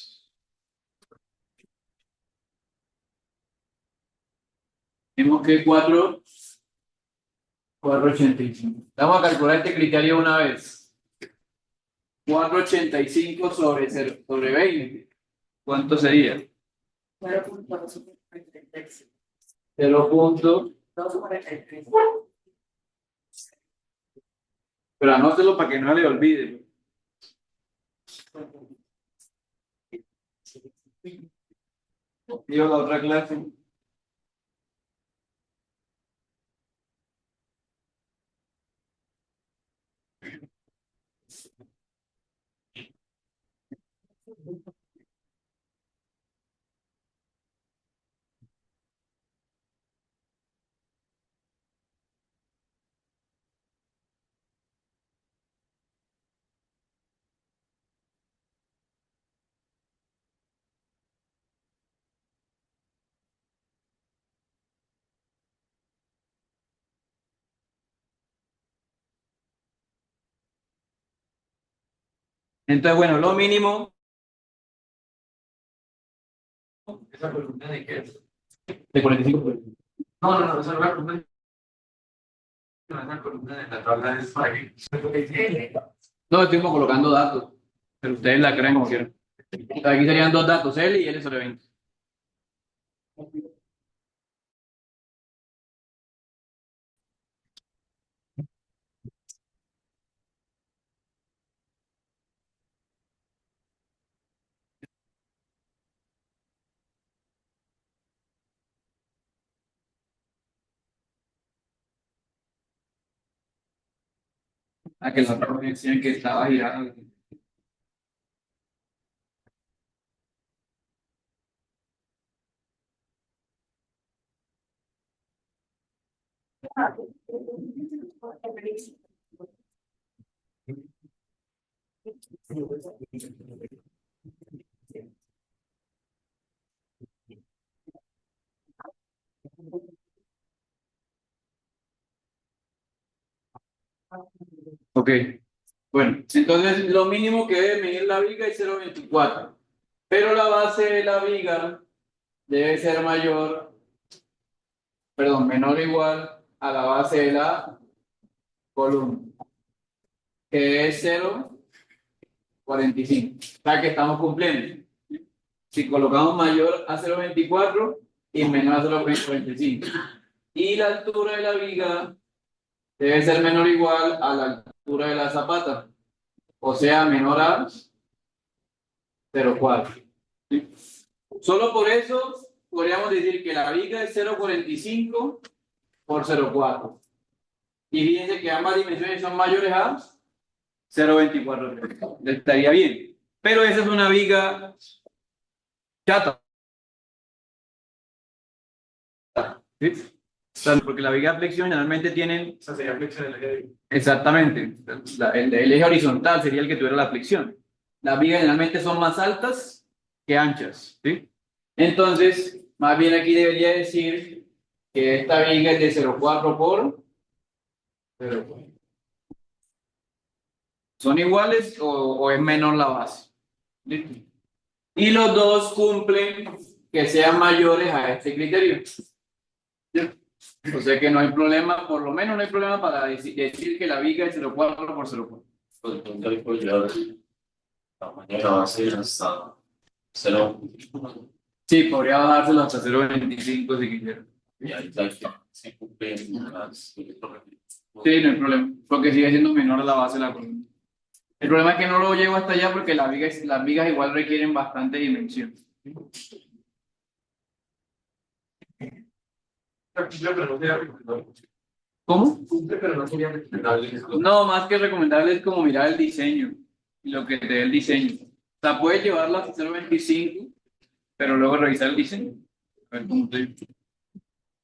Tenemos que 4,85. Vamos a calcular este criterio una vez. 4,85 sobre 0, sobre 20. ¿Cuánto sería? 0,243. Pero anótelo para que no le olvide. Digo la otra clase. Entonces, bueno, lo mínimo. ¿Esa columna de qué es? De 45. No, esa no es la columna. No, esa columna de la tabla es para que. No, estoy como colocando datos, pero ustedes la creen como quieran. Entonces, aquí serían dos datos, L y L sobre 20. A que la otra decían que estaba girada. Ok. Bueno, entonces lo mínimo que debe medir la viga es 0,24. Pero la base de la viga debe ser menor o igual a la base de la columna, que es 0,45. O sea que estamos cumpliendo. Si colocamos mayor a 0,24 y menor a 0,45. Y la altura de la viga debe ser menor o igual a la altura de la zapata. O sea, menor a 0,4. ¿Sí? Solo por eso podríamos decir que la viga es 0,45 por 0,4. Y fíjense que ambas dimensiones son mayores a 0,24. Estaría bien. Pero esa es una viga chata. ¿Sí? Porque la viga de flexión generalmente tienen. Esa sería flexión del eje. Exactamente. El eje horizontal sería el que tuviera la flexión. Las vigas generalmente son más altas que anchas. ¿Sí? Entonces, más bien aquí debería decir que esta viga es de 0,4 por 0,4. ¿Son iguales o es menor la base? ¿Listo? Y los dos cumplen que sean mayores a este criterio. O sea que no hay problema, por lo menos no hay problema para decir que la viga es 0,4 por 0,4. Pues entonces ahí puedo llevar la mañana va a ser hasta 0. Sí, podría bajárselo hasta 0,25 si quisiera. Y ahí ya que se cumplen las. Sí, no hay problema, porque sigue siendo menor a la base de la columna. El problema es que no lo llevo hasta allá porque las vigas igual requieren bastante dimensión. Cumple, pero no sería recomendable. ¿Cómo? Cumple, pero no sería recomendable. No, más que recomendable es como mirar el diseño y lo que te dé el diseño. O sea, puedes llevarla hasta 0,25, pero luego revisar el diseño. A ver cómo te...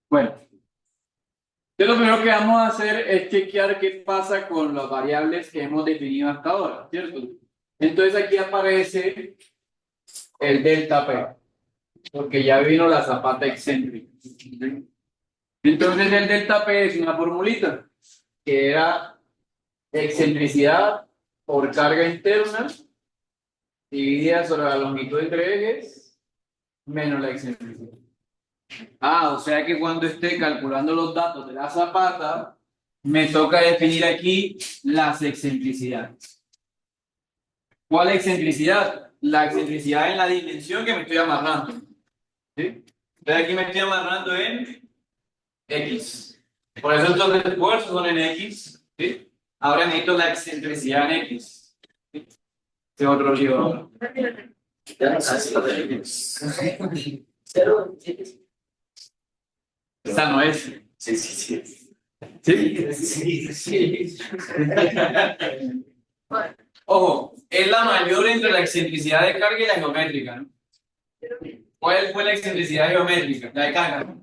Bueno, entonces lo primero que vamos a hacer es chequear qué pasa con las variables que hemos definido hasta ahora, ¿cierto? Entonces aquí aparece el delta P, porque ya vino la zapata excéntrica. Entonces el delta P es una formulita que era excentricidad por carga interna dividida sobre la longitud entre ejes menos la excentricidad. O sea que cuando esté calculando los datos de la zapata, me toca definir aquí las excentricidades. ¿Cuál excentricidad? La excentricidad en la dimensión que me estoy amarrando. ¿Sí? Entonces aquí me estoy amarrando en X. Por eso estos esfuerzos son en X. ¿Sí? Ahora necesito la excentricidad en X. ¿Sí? Este es otro lío ahora. Esta no es. Sí, sí, sí. ¿Sí? Ojo, es la mayor entre la excentricidad de carga y la geométrica, ¿no? ¿Cuál fue la excentricidad geométrica? La de carga, ¿no?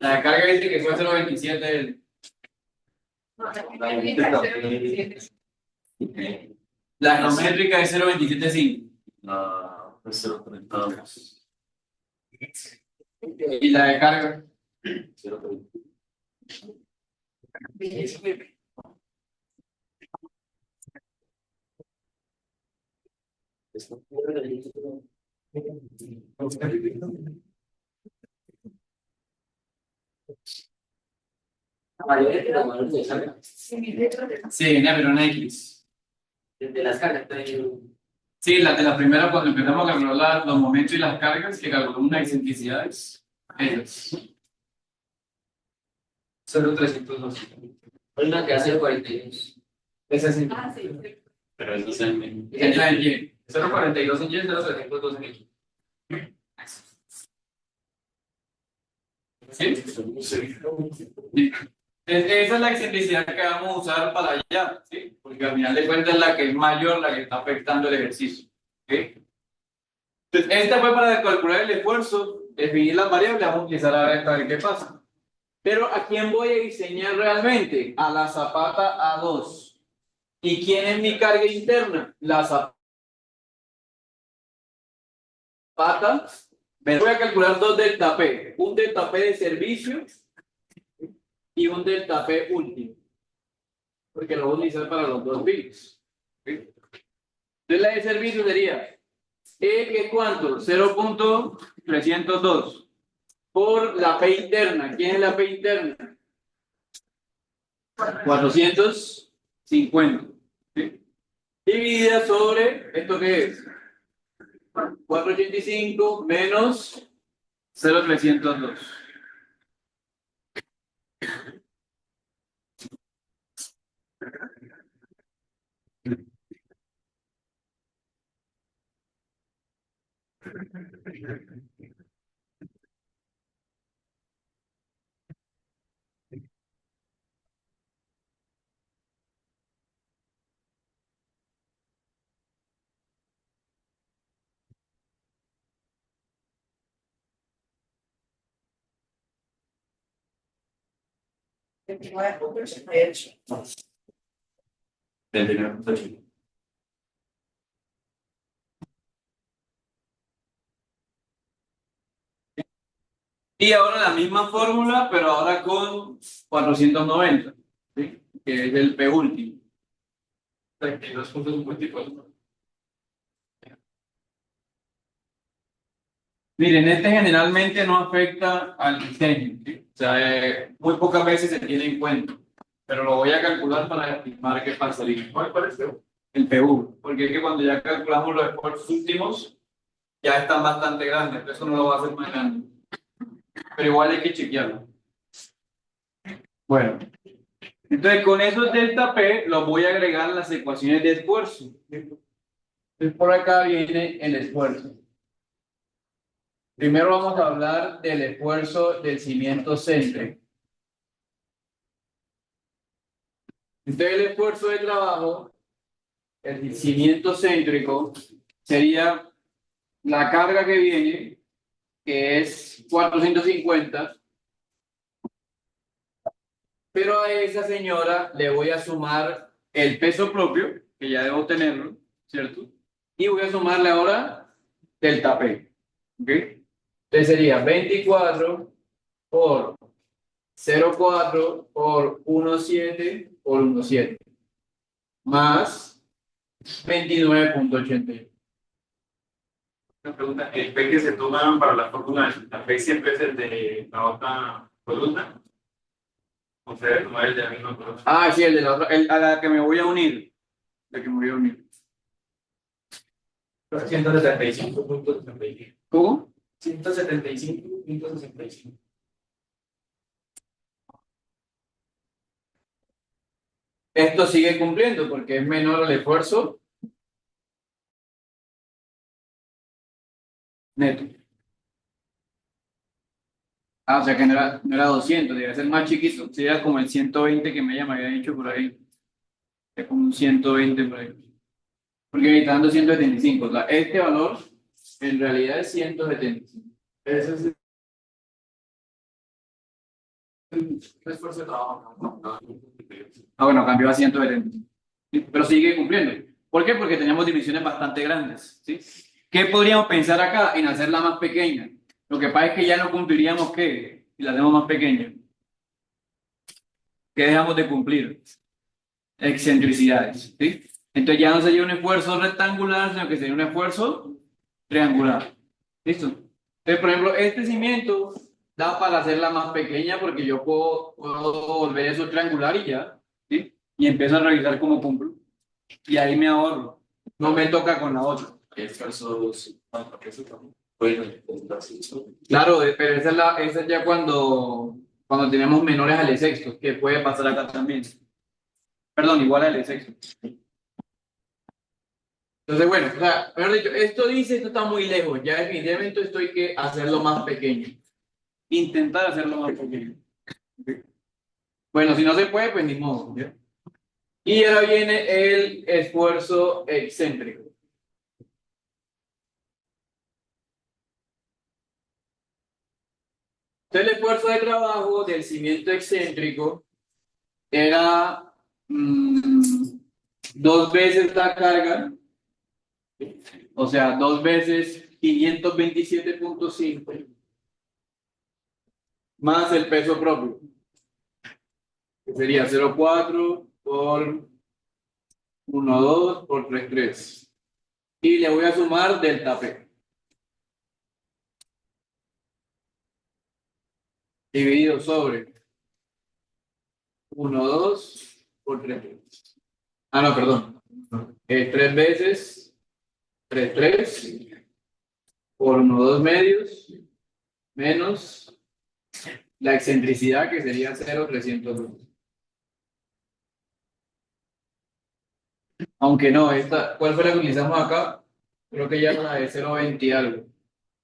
La de carga dice que fue 0,27. La geométrica es 0,275. No, es 0,32. ¿Y la de carga? 0,30. La mayoría de las valores de carga. Sí, pero en X. De las cargas. Sí, la de la primera, cuando empezamos a calcular los momentos y las cargas, que calculamos unas excentricidades. Esas. 0,302. Hay una que hace 42. Esa es Pero eso es en. Esa es Y. 0,42 en Y, 0,302 en X. ¿Sí? Sí. Esa es la excentricidad que vamos a usar para allá, ¿sí? Porque al final de cuentas es la que es mayor, la que está afectando el ejercicio. ¿Sí? Entonces, esta fue para calcular el esfuerzo, definir las variables, vamos a utilizar a ver qué pasa. Pero ¿a quién voy a diseñar realmente? A la zapata A2. ¿Y quién es mi carga interna? La zapata. Me voy a calcular dos delta P. Un delta P de servicio y un delta P último. Porque lo voy a utilizar para los dos bits. ¿Sí? Entonces la de servicio sería E que ¿cuánto? 0,302 por la P interna. ¿Quién es la P interna? 450. ¿Sí? Dividida sobre, ¿esto qué es? 485 menos 0,302. Y ahora la misma fórmula, pero ahora con 490, ¿sí? Que es el P último. 32.54. Miren, este generalmente no afecta al diseño, ¿sí? O sea, muy pocas veces se tiene en cuenta, pero lo voy a calcular para estimar qué pasaría. ¿Cuál es el? El PU, porque es que cuando ya calculamos los esfuerzos últimos, ya están bastante grandes, eso no lo va a hacer más grande. Pero igual hay que chequearlo. Bueno, entonces con esos delta P los voy a agregar en las ecuaciones de esfuerzo. Entonces por acá viene el esfuerzo. Primero vamos a hablar del esfuerzo del cimiento céntrico. Entonces el esfuerzo de trabajo, el cimiento céntrico, sería la carga que viene, que es 450, pero a esa señora le voy a sumar el peso propio, que ya debo tenerlo, ¿cierto? Y voy a sumarle ahora delta P, ¿ok? Entonces sería 24 por 0,4 por 1,7 por 1,7 más 29,80. Una pregunta, ¿el P que se toma para la fórmula de la P siempre es el de la otra columna? ¿O se debe tomar el de la misma columna? Ah, sí, el de la otra, a la que me voy a unir. La que me voy a unir. 175.65. ¿Cómo? 175.65. Esto sigue cumpliendo porque es menor el esfuerzo neto. Ah, o sea que no era 200, debe ser más chiquito. Sería como el 120 que me había dicho por ahí. Es como un 120 por ahí. Porque ahí está dando 175. O sea, este valor en realidad es 175. Ese es el esfuerzo de trabajo, ¿no? Ah, bueno, cambió a 170. ¿Sí? Pero sigue cumpliendo. ¿Por qué? Porque teníamos dimensiones bastante grandes. ¿Sí? ¿Qué podríamos pensar acá? En hacerla más pequeña. Lo que pasa es que ya no cumpliríamos ¿qué? Si la hacemos más pequeña. ¿Qué dejamos de cumplir? Excentricidades. ¿Sí? Entonces ya no sería un esfuerzo rectangular, sino que sería un esfuerzo triangular. ¿Listo? Entonces, por ejemplo, este cimiento da para hacerla más pequeña porque yo puedo volver eso triangular y ya. ¿Sí? Y empiezo a revisar cómo cumplo. Y ahí me ahorro. No me toca con la otra. Claro, pero esa es ya cuando tenemos menores al sexto, que puede pasar acá también. Perdón, igual al sexto. Entonces, bueno, o sea, mejor dicho, esto está muy lejos. Ya definitivamente esto hay que hacerlo más pequeño. Intentar hacerlo más pequeño. ¿Ok? Bueno, si no se puede, pues ni modo. ¿Ya? Y ahora viene el esfuerzo excéntrico. Entonces, el esfuerzo de trabajo del cimiento excéntrico era 2 veces la carga, o sea, 2 veces 527,5 más el peso propio, que sería 0,4 por 1,2 por 3,3. Y le voy a sumar delta P. dividido sobre 1, 2 por 3. Ah, no, perdón. 3 veces 3, 3 por 1, 2 medios menos la excentricidad que sería 0,302. Aunque no, esta, ¿cuál fue la que utilizamos acá? Creo que ya era la de 0,20 y algo.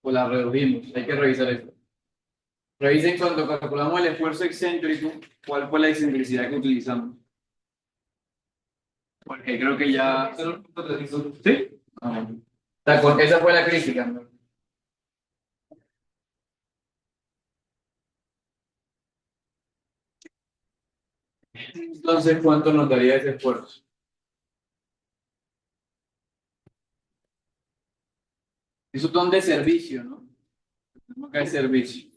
O la redujimos. Hay que revisar esto. Revisen cuando calculamos el esfuerzo excéntrico, cuál fue la excentricidad que utilizamos. Porque creo que ya. ¿Sí? Ah, bueno. Esa fue la crítica, ¿no? Entonces, ¿cuánto nos daría ese esfuerzo? Eso son de servicio, ¿no? Acá es servicio.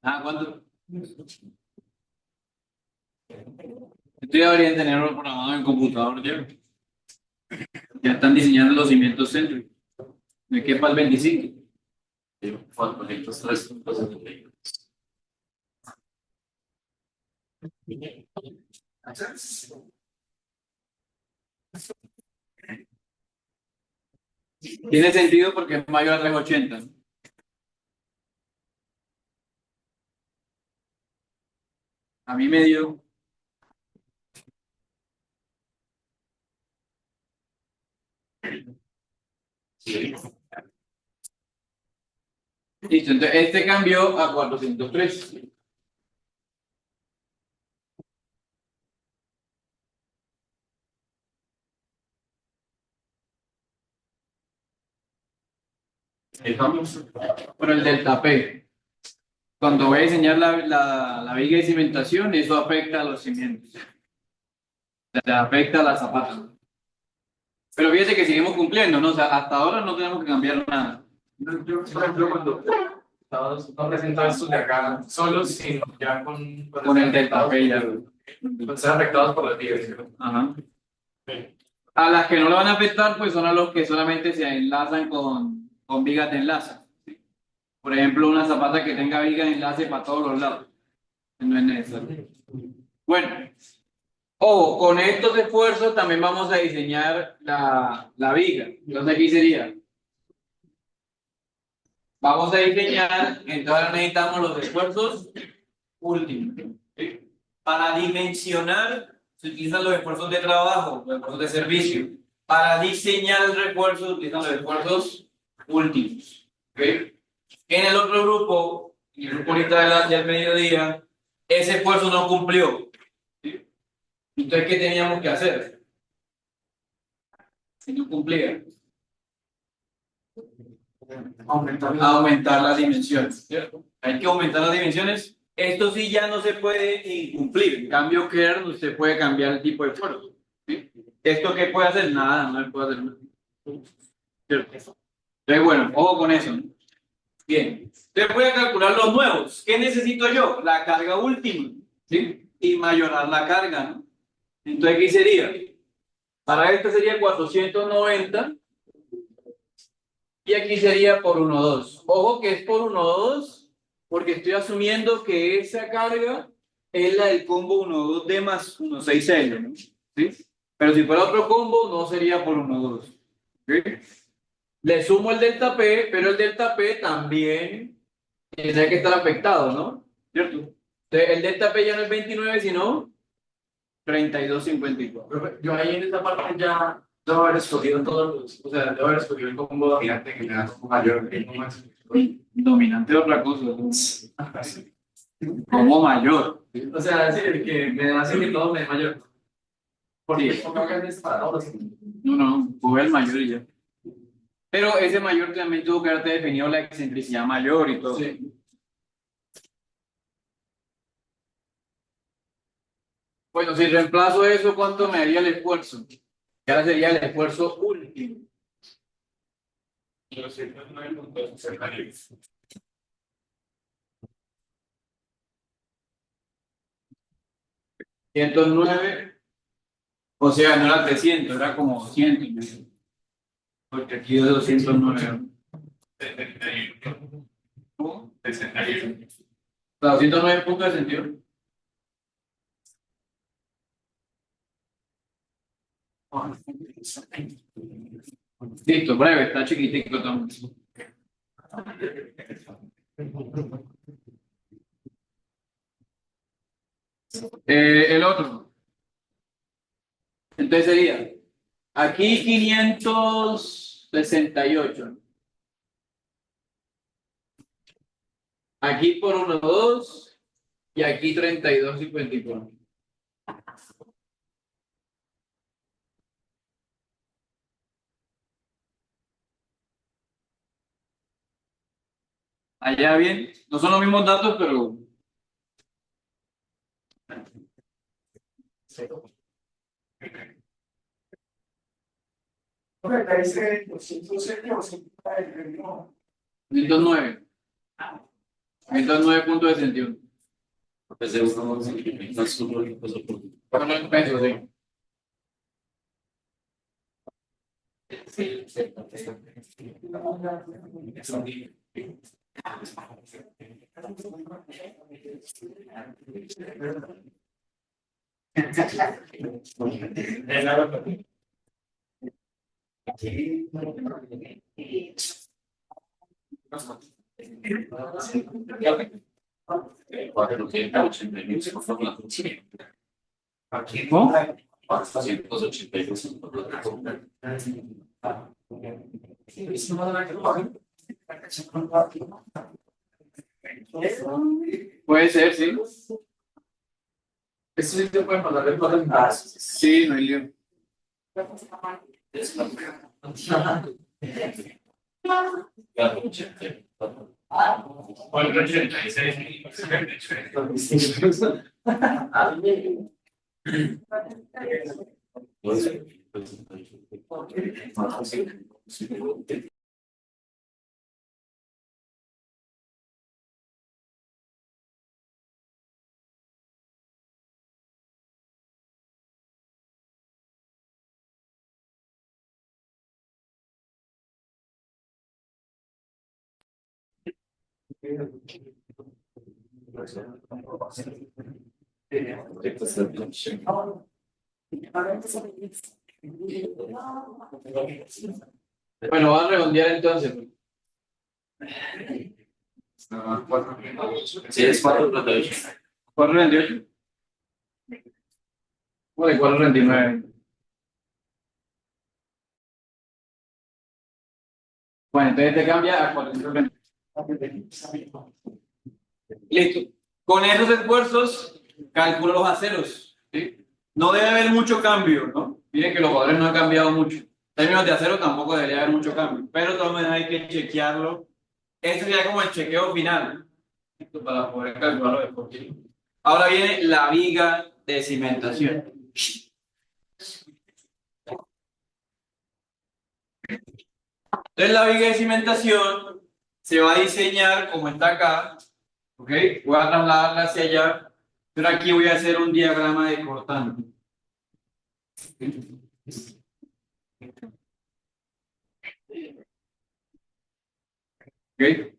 Ah, ¿cuánto? Esto ya deberían tenerlo programado en el computador ya. Ya están diseñando los cimientos céntricos. ¿De qué para el 25? Faltan estos 3 puntos. Tiene sentido porque es mayor a 380, ¿no? A mí me dio. Listo, entonces este cambió a 403. Dejamos. Bueno, el delta P. Cuando voy a diseñar la viga de cimentación, eso afecta a los cimientos. Le afecta a la zapata. Pero fíjate que seguimos cumpliendo, ¿no? O sea, hasta ahora no tenemos que cambiar nada. Yo, por ejemplo, cuando no presentaba estos de acá solos, sino ya Con el delta P ya. Cuando están afectados por la tibia. Ajá. A las que no le van a afectar, pues son a los que solamente se enlazan con vigas de enlace. Por ejemplo, una zapata que tenga viga de enlace para todos los lados. No es necesario. Bueno, ojo, con estos esfuerzos también vamos a diseñar la viga. Entonces aquí sería. Vamos a diseñar, entonces necesitamos los esfuerzos últimos. ¿Sí? Para dimensionar se utilizan los esfuerzos de trabajo, los esfuerzos de servicio. Para diseñar el refuerzo se utilizan los esfuerzos últimos. ¿Okay? En el otro grupo, el grupo ahorita del mediodía, ese esfuerzo no cumplió. ¿Sí? Entonces, ¿qué teníamos que hacer? Si no cumplía. Aumentar las dimensiones. ¿Cierto? Hay que aumentar las dimensiones. Esto sí ya no se puede incumplir. En cambio, kernel usted puede cambiar el tipo de esfuerzo. ¿Sí? ¿Esto qué puede hacer? Nada, no le puede hacer nada. ¿Cierto? Entonces, bueno, ojo con eso, ¿no? Bien. Entonces voy a calcular los nuevos. ¿Qué necesito yo? La carga última. ¿Sí? Y mayorar la carga, ¿no? Entonces, ¿qué sería? Para este sería 490. Y aquí sería por 1,2. Ojo que es por 1,2 porque estoy asumiendo que esa carga es la del combo 1,2D más 1,6L, ¿no? ¿Sí? Pero si fuera otro combo, no sería por 1,2. ¿Sí? Le sumo el delta P, pero el delta P también tiene que estar afectado, ¿no? ¿Cierto? Entonces, el delta P ya no es 29, sino 32.54. Yo ahí en esta parte ya debo haber escogido todos los, o sea, debo haber escogido el combo dominante que me da como mayor, el combo más. Dominante otra cosa. Como mayor. O sea, sí, el que me hace que todo me dé mayor. Porque Sí. no hagan esto para todos. No, fue el mayor y ya. Pero ese mayor también tuvo que haberte definido la excentricidad mayor y todo. Sí. Bueno, si reemplazo eso, ¿cuánto me haría el esfuerzo? Y ahora sería el esfuerzo último. 209.69. 109, o sea, no era 300, era como 200. Porque aquí es 209. 71. ¿Cómo? 61. O sea, 209 puntos de sentido. Listo, breve, está chiquitico también. El otro. Entonces sería, aquí 568. Aquí por 1, 2. Y aquí 32.54. Allá bien, no son los mismos datos, pero Ahí dice 207 o 109. 109. 109 puntos de sentido. Empecé uno más súper Con los pesos, sí. ¿Cómo? Puede ser, sí. Eso sí te puede mandar el cuadro. Sí, no hay lío. Otro 86. Bueno, voy a redondear entonces. Sí, es 438. 438. Bueno, 439. Bueno, entonces te cambia a 420. Listo. Con esos esfuerzos, calculo los aceros. ¿Sí? No debe haber mucho cambio, ¿no? Miren que los valores no han cambiado mucho. En términos de acero tampoco debería haber mucho cambio. Pero de todas maneras hay que chequearlo. Este sería como el chequeo final. Listo, para poder calcularlo después. Ahora viene la viga de cimentación. Entonces la viga de cimentación se va a diseñar como está acá, ¿ok? Voy a trasladarla hacia allá, pero aquí voy a hacer un diagrama de cortante. ¿Ok?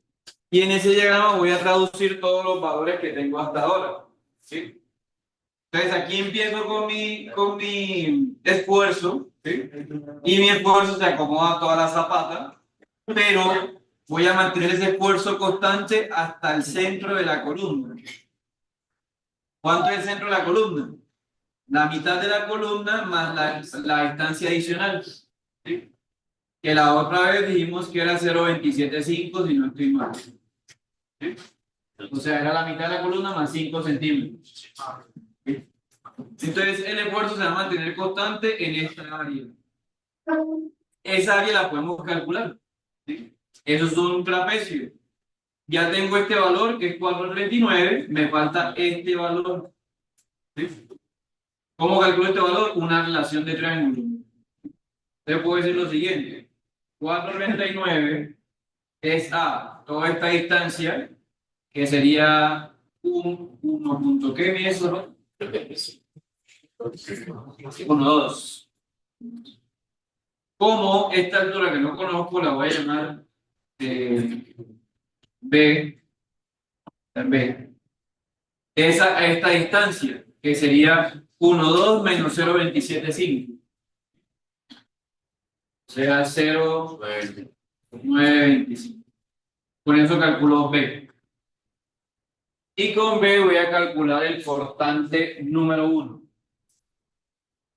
Y en ese diagrama voy a traducir todos los valores que tengo hasta ahora, ¿sí? Entonces aquí empiezo con mi esfuerzo, ¿sí? Y mi esfuerzo se acomoda a toda la zapata, pero voy a mantener ese esfuerzo constante hasta el centro de la columna. ¿Cuánto es el centro de la columna? la mitad de la columna más la distancia adicional. ¿Sí? Que la otra vez dijimos que era 0,275 si no estoy mal. ¿Sí? O sea, era la mitad de la columna más 5 centímetros. ¿Sí? Entonces, el esfuerzo se va a mantener constante en esta área. Esa área la podemos calcular. ¿Sí? Eso es un trapecio. Ya tengo este valor que es 439, me falta este valor. ¿Sí? ¿Cómo calculo este valor? Una relación de triángulo. Entonces puedo decir lo siguiente. 439 es a toda esta distancia, que sería 1 punto, ¿qué mide eso? 1, 2. Como esta altura que no conozco la voy a llamar B, B. Esta distancia, que sería 1, 2 menos 0,275. O sea, 0,925. Con eso calculo B. Y con B voy a calcular el cortante número 1.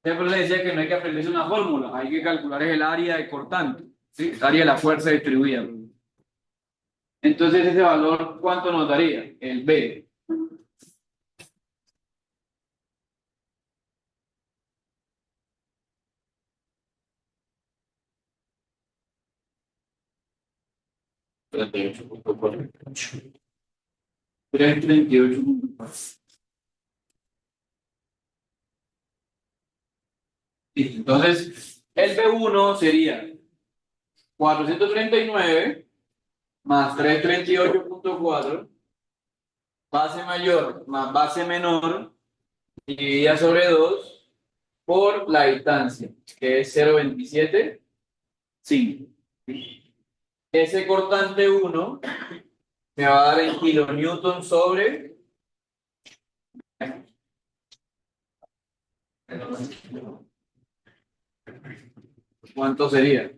Siempre les decía que no hay que aprenderse una fórmula, hay que calcular el área de cortante, ¿sí? El área de la fuerza distribuida. Entonces, ese valor, ¿cuánto nos daría? El B. $38.4. 338.4. Entonces, el B1 sería 439 más 338.4, base mayor más base menor, dividida sobre 2 por la distancia, que es 0,27,5. Ese cortante 1 me va a dar en kilonewton sobre... ¿Cuánto sería?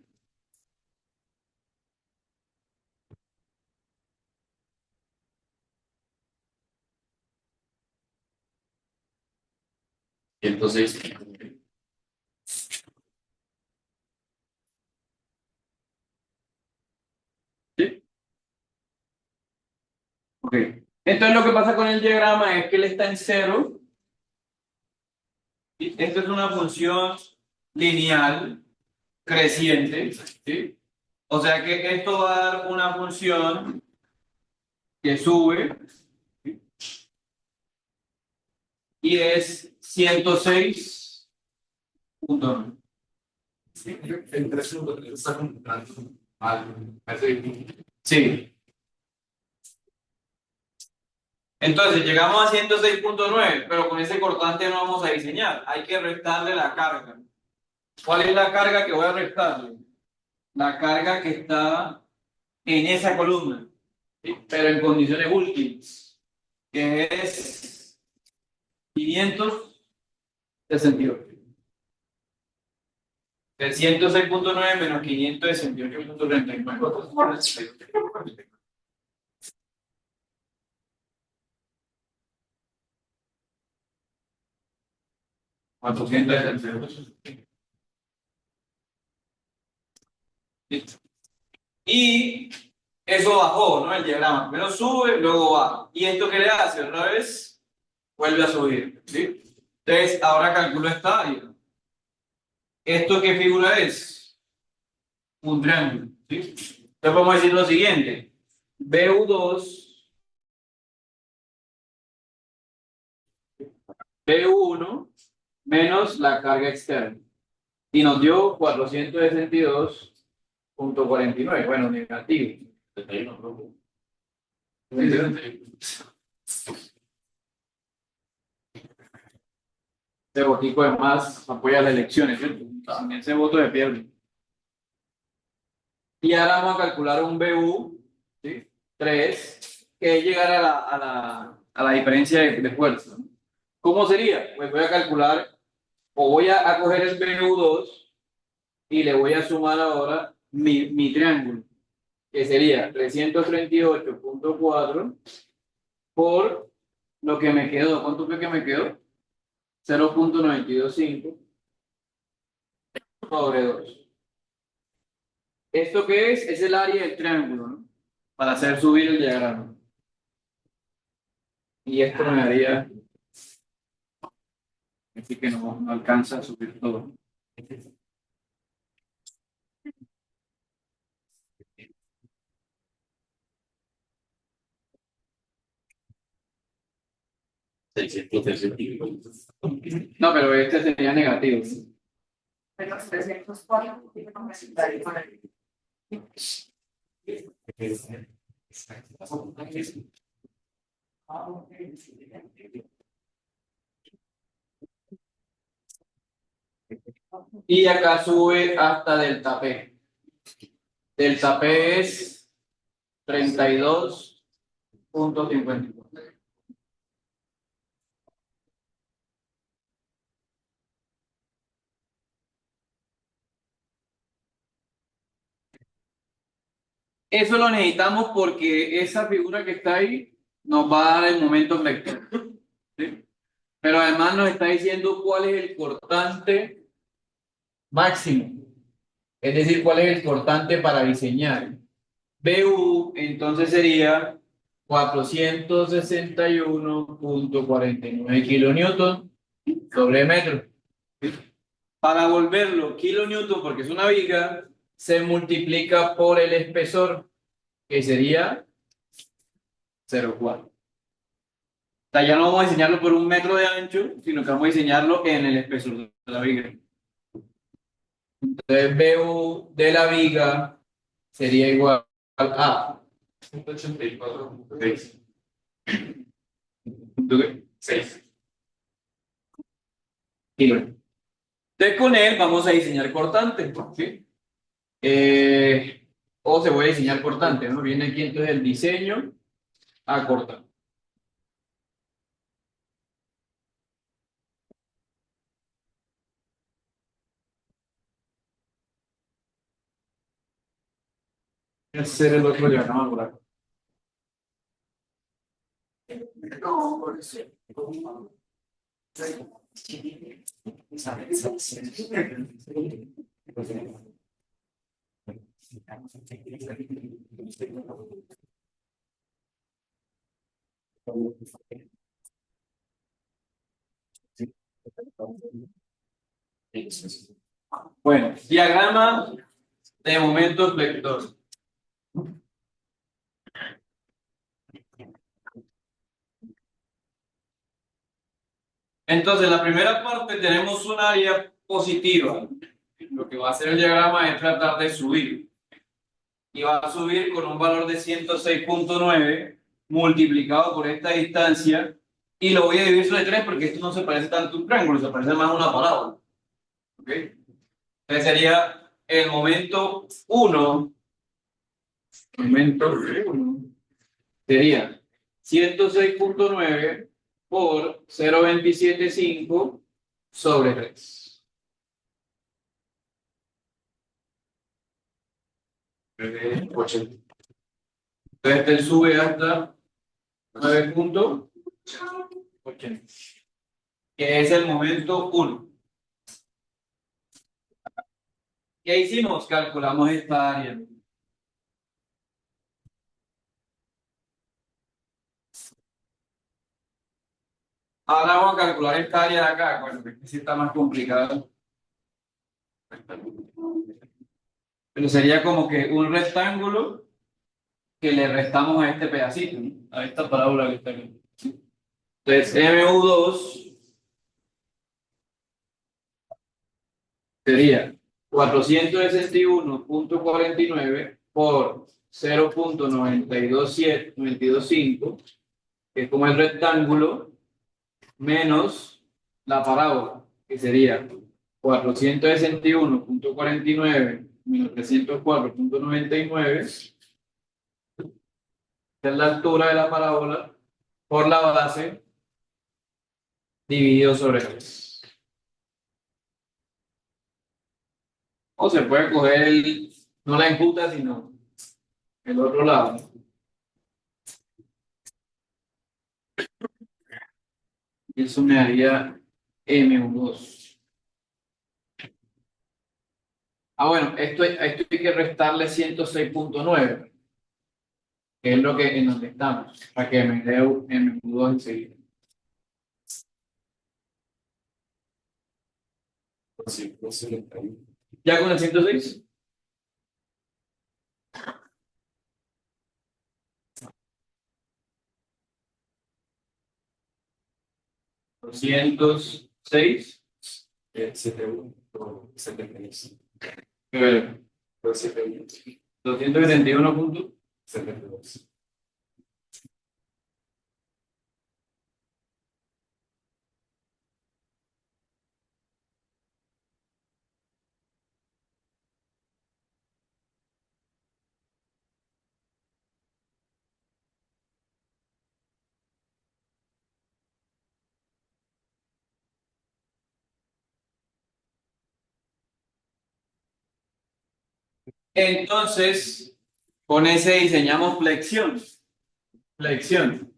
Entonces, ¿sí? Ok. Entonces lo que pasa con el diagrama es que él está en 0. ¿Sí? Esto es una función lineal creciente. ¿Sí? O sea que esto va a dar una función que sube, ¿sí? Y es 106.9. El 3 está comprando al Sí. Entonces llegamos a 106.9, pero con ese cortante no vamos a diseñar. Hay que restarle la carga. ¿Cuál es la carga que voy a restarle? La carga que está en esa columna, ¿sí? Pero en condiciones últimas, que es 568. El 106.9 menos 568.39. 462. Listo. Y eso bajó, ¿no? El diagrama. Primero sube, luego baja. ¿Y esto qué le hace? Otra vez vuelve a subir, ¿sí? Entonces, ahora calculo esta área. ¿Esto qué figura es? Un triángulo, ¿sí? Entonces podemos decir lo siguiente. BU2, BU1 menos la carga externa. Y nos dio 462.49. Bueno, negativo. 71, ¿no? Ese botico de más apoya las elecciones, ¿cierto? También ese voto de pierde. Y ahora vamos a calcular un BU, ¿sí? 3, que es llegar a la diferencia de fuerza. ¿Cómo sería? Pues voy a calcular, o voy a coger el BU2 y le voy a sumar ahora mi triángulo, que sería 338.4 por lo que me quedó. ¿Cuánto fue que me quedó? 0.925 sobre 2. ¿Esto qué es? Es el área del triángulo, ¿no? Para hacer subir el diagrama. Y esto me daría, así que no alcanza a subir todo. No, pero este sería negativo. Pero 304. Y acá sube hasta delta P. Delta P es 32.54. Eso lo necesitamos porque esa figura que está ahí nos va a dar el momento vector. ¿Sí? Pero además nos está diciendo cuál es el cortante máximo. Es decir, cuál es el cortante para diseñar. BU entonces sería 461.49 kilonewton sobre metro. Para volverlo kilonewton, porque es una viga, se multiplica por el espesor, que sería 0,4. O sea, ya no vamos a diseñarlo por 1 metro de ancho, sino que vamos a diseñarlo en el espesor de la viga. Entonces, BU de la viga sería igual a 184.6. 6. kilómetros. Entonces, con él vamos a diseñar cortante, ¿sí? O se voy a diseñar cortante, ¿no? Viene aquí entonces el diseño a cortante. Voy a hacer el otro diagrama por acá. Bueno, diagrama de momentos vector. Entonces, en la primera parte tenemos un área positiva. Lo que va a hacer el diagrama es tratar de subir. Y va a subir con un valor de 106.9 multiplicado por esta distancia. Y lo voy a dividir sobre 3 porque esto no se parece tanto a un triángulo, se parece más a una parábola. ¿Ok? Entonces sería el momento 1. Momento 1 sería 106.9 por 0.275 sobre 3. Entonces este sube hasta 9.80, que es el momento 1. ¿Qué hicimos? Calculamos esta área. Ahora vamos a calcular esta área de acá, bueno, que sí está más complicado. Pero sería como que un rectángulo que le restamos a este pedacito, ¿no? A esta parábola que está aquí. Entonces, MU2 sería 461.49 por 0.925, que es como el rectángulo, menos la parábola, que sería 461.49 menos 304.99, que es la altura de la parábola, por la base, dividido sobre 3. O se puede coger no la enjuta, sino el otro lado. Y eso me daría M2. Bueno, esto hay que restarle 106.9, que es lo que en donde estamos, para que me dé M2 enseguida. ¿Ya con el 106? ¿206? 271 puntos. Entonces, con ese diseñamos flexión. Flexión.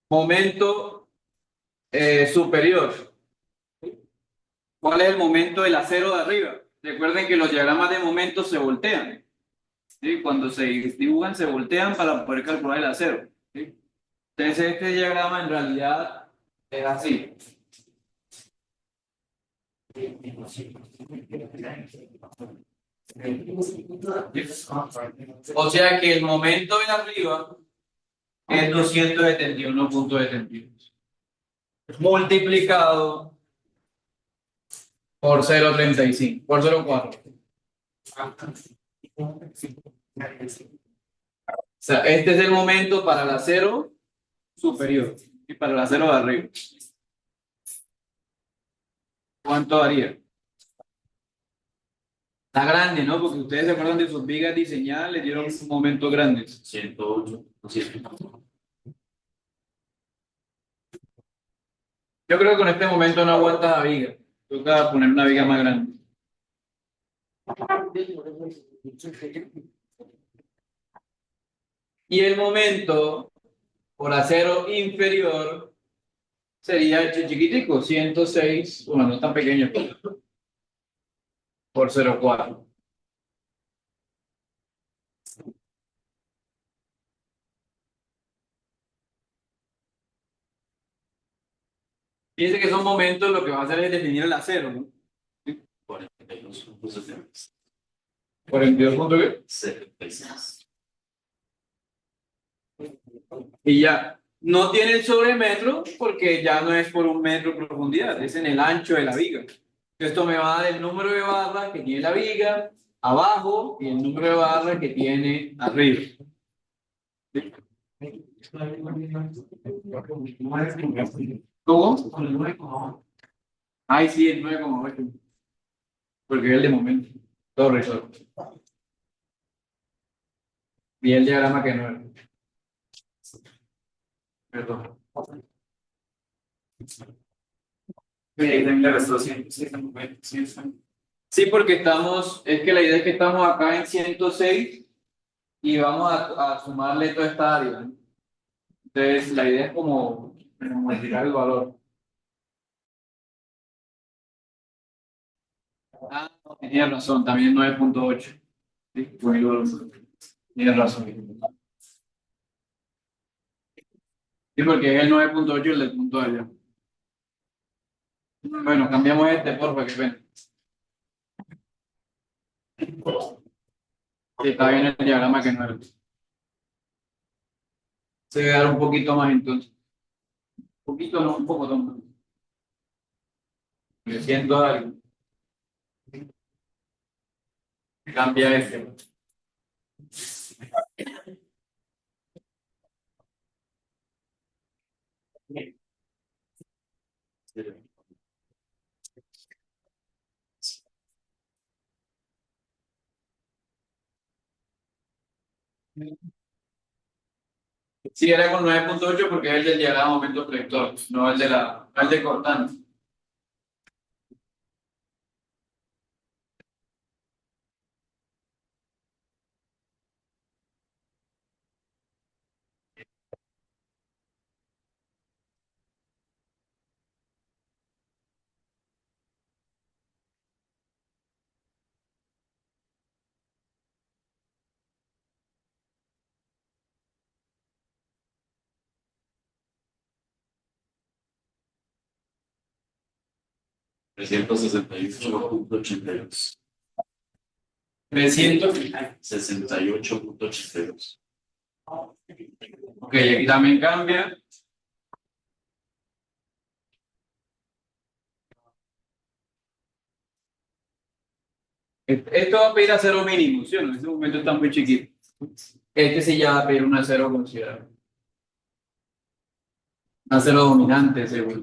Momento superior. ¿Cuál es el momento del acero de arriba? Recuerden que los diagramas de momento se voltean. ¿Sí? Cuando se dibujan, se voltean para poder calcular el acero. ¿Sí? Entonces, este diagrama en realidad es así. O sea que el momento de arriba es 271.72 multiplicado por 0.35, por 0.4. O sea, este es el momento para el acero superior y para el acero de arriba. ¿Cuánto haría? Está grande, ¿no? Porque ustedes se acuerdan de sus vigas diseñadas, le dieron un momento grande. 108. Yo creo que con este momento no aguanta la viga. Toca poner una viga más grande. Y el momento por acero inferior sería chiquitico, 106, bueno, no es tan pequeño, por 0.4. Fíjense que son momentos, lo que va a hacer es definir el acero, ¿no? 42 puntos, ¿qué? 76. Y ya, no tiene el sobremetro porque ya no es por 1 metro de profundidad, es en el ancho de la viga. Esto me va a dar el número de barras que tiene la viga abajo y el número de barras que tiene arriba. ¿Sí? ¿Cómo? Ay, sí, el 9,8. Porque es el de momento. Todo resuelto. Y el diagrama que no es. Perdón. Sí, porque estamos, es que la idea es que estamos acá en 106 y vamos a sumarle toda esta área, ¿no? Entonces, la idea es como modificar el valor. No, tienes razón, también 9,8. Sí, bueno, tienes razón. Sí, porque es el 9,8 el del punto de allá. Bueno, cambiamos este, porfa, que ven. Sí, está bien el diagrama que no era. Se debe dar un poquito más entonces. Un poquito, no, un poco más. Le siento algo. Cambia este. Sí, era con 9,8 porque es el del diagrama momento predictor, no el de no el de cortante. 368.82. 68.82. Ok, aquí también cambia. Esto va a pedir a cero mínimo, ¿sí o no? En este momento está muy chiquito. Este sí ya va a pedir una cero considerable. Una cero dominante, seguro.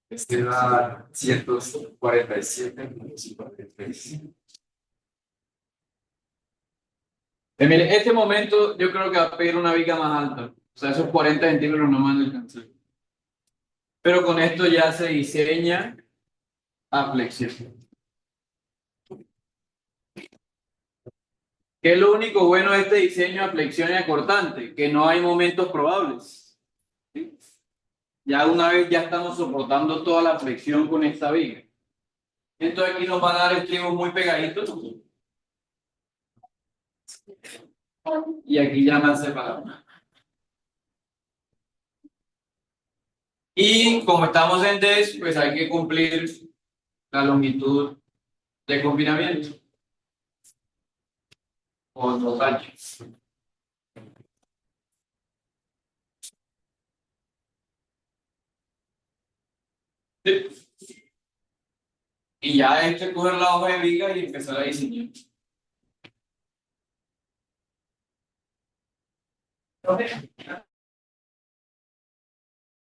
Este da 147.53. Mire, este momento yo creo que va a pedir una viga más alta. O sea, esos 40 centímetros no van a alcanzar. Pero con esto ya se diseña a flexión. ¿Qué es lo único bueno de este diseño a flexión y a cortante? Que no hay momentos probables. ¿Sí? Ya una vez ya estamos soportando toda la flexión con esta viga. Entonces aquí nos van a dar estribos muy pegaditos. Y aquí ya más separados. Y como estamos en DES, pues hay que cumplir la longitud de confinamiento. O los anchos. Sí. Y ya hay que coger la hoja de viga y empezar a diseñar. Profe,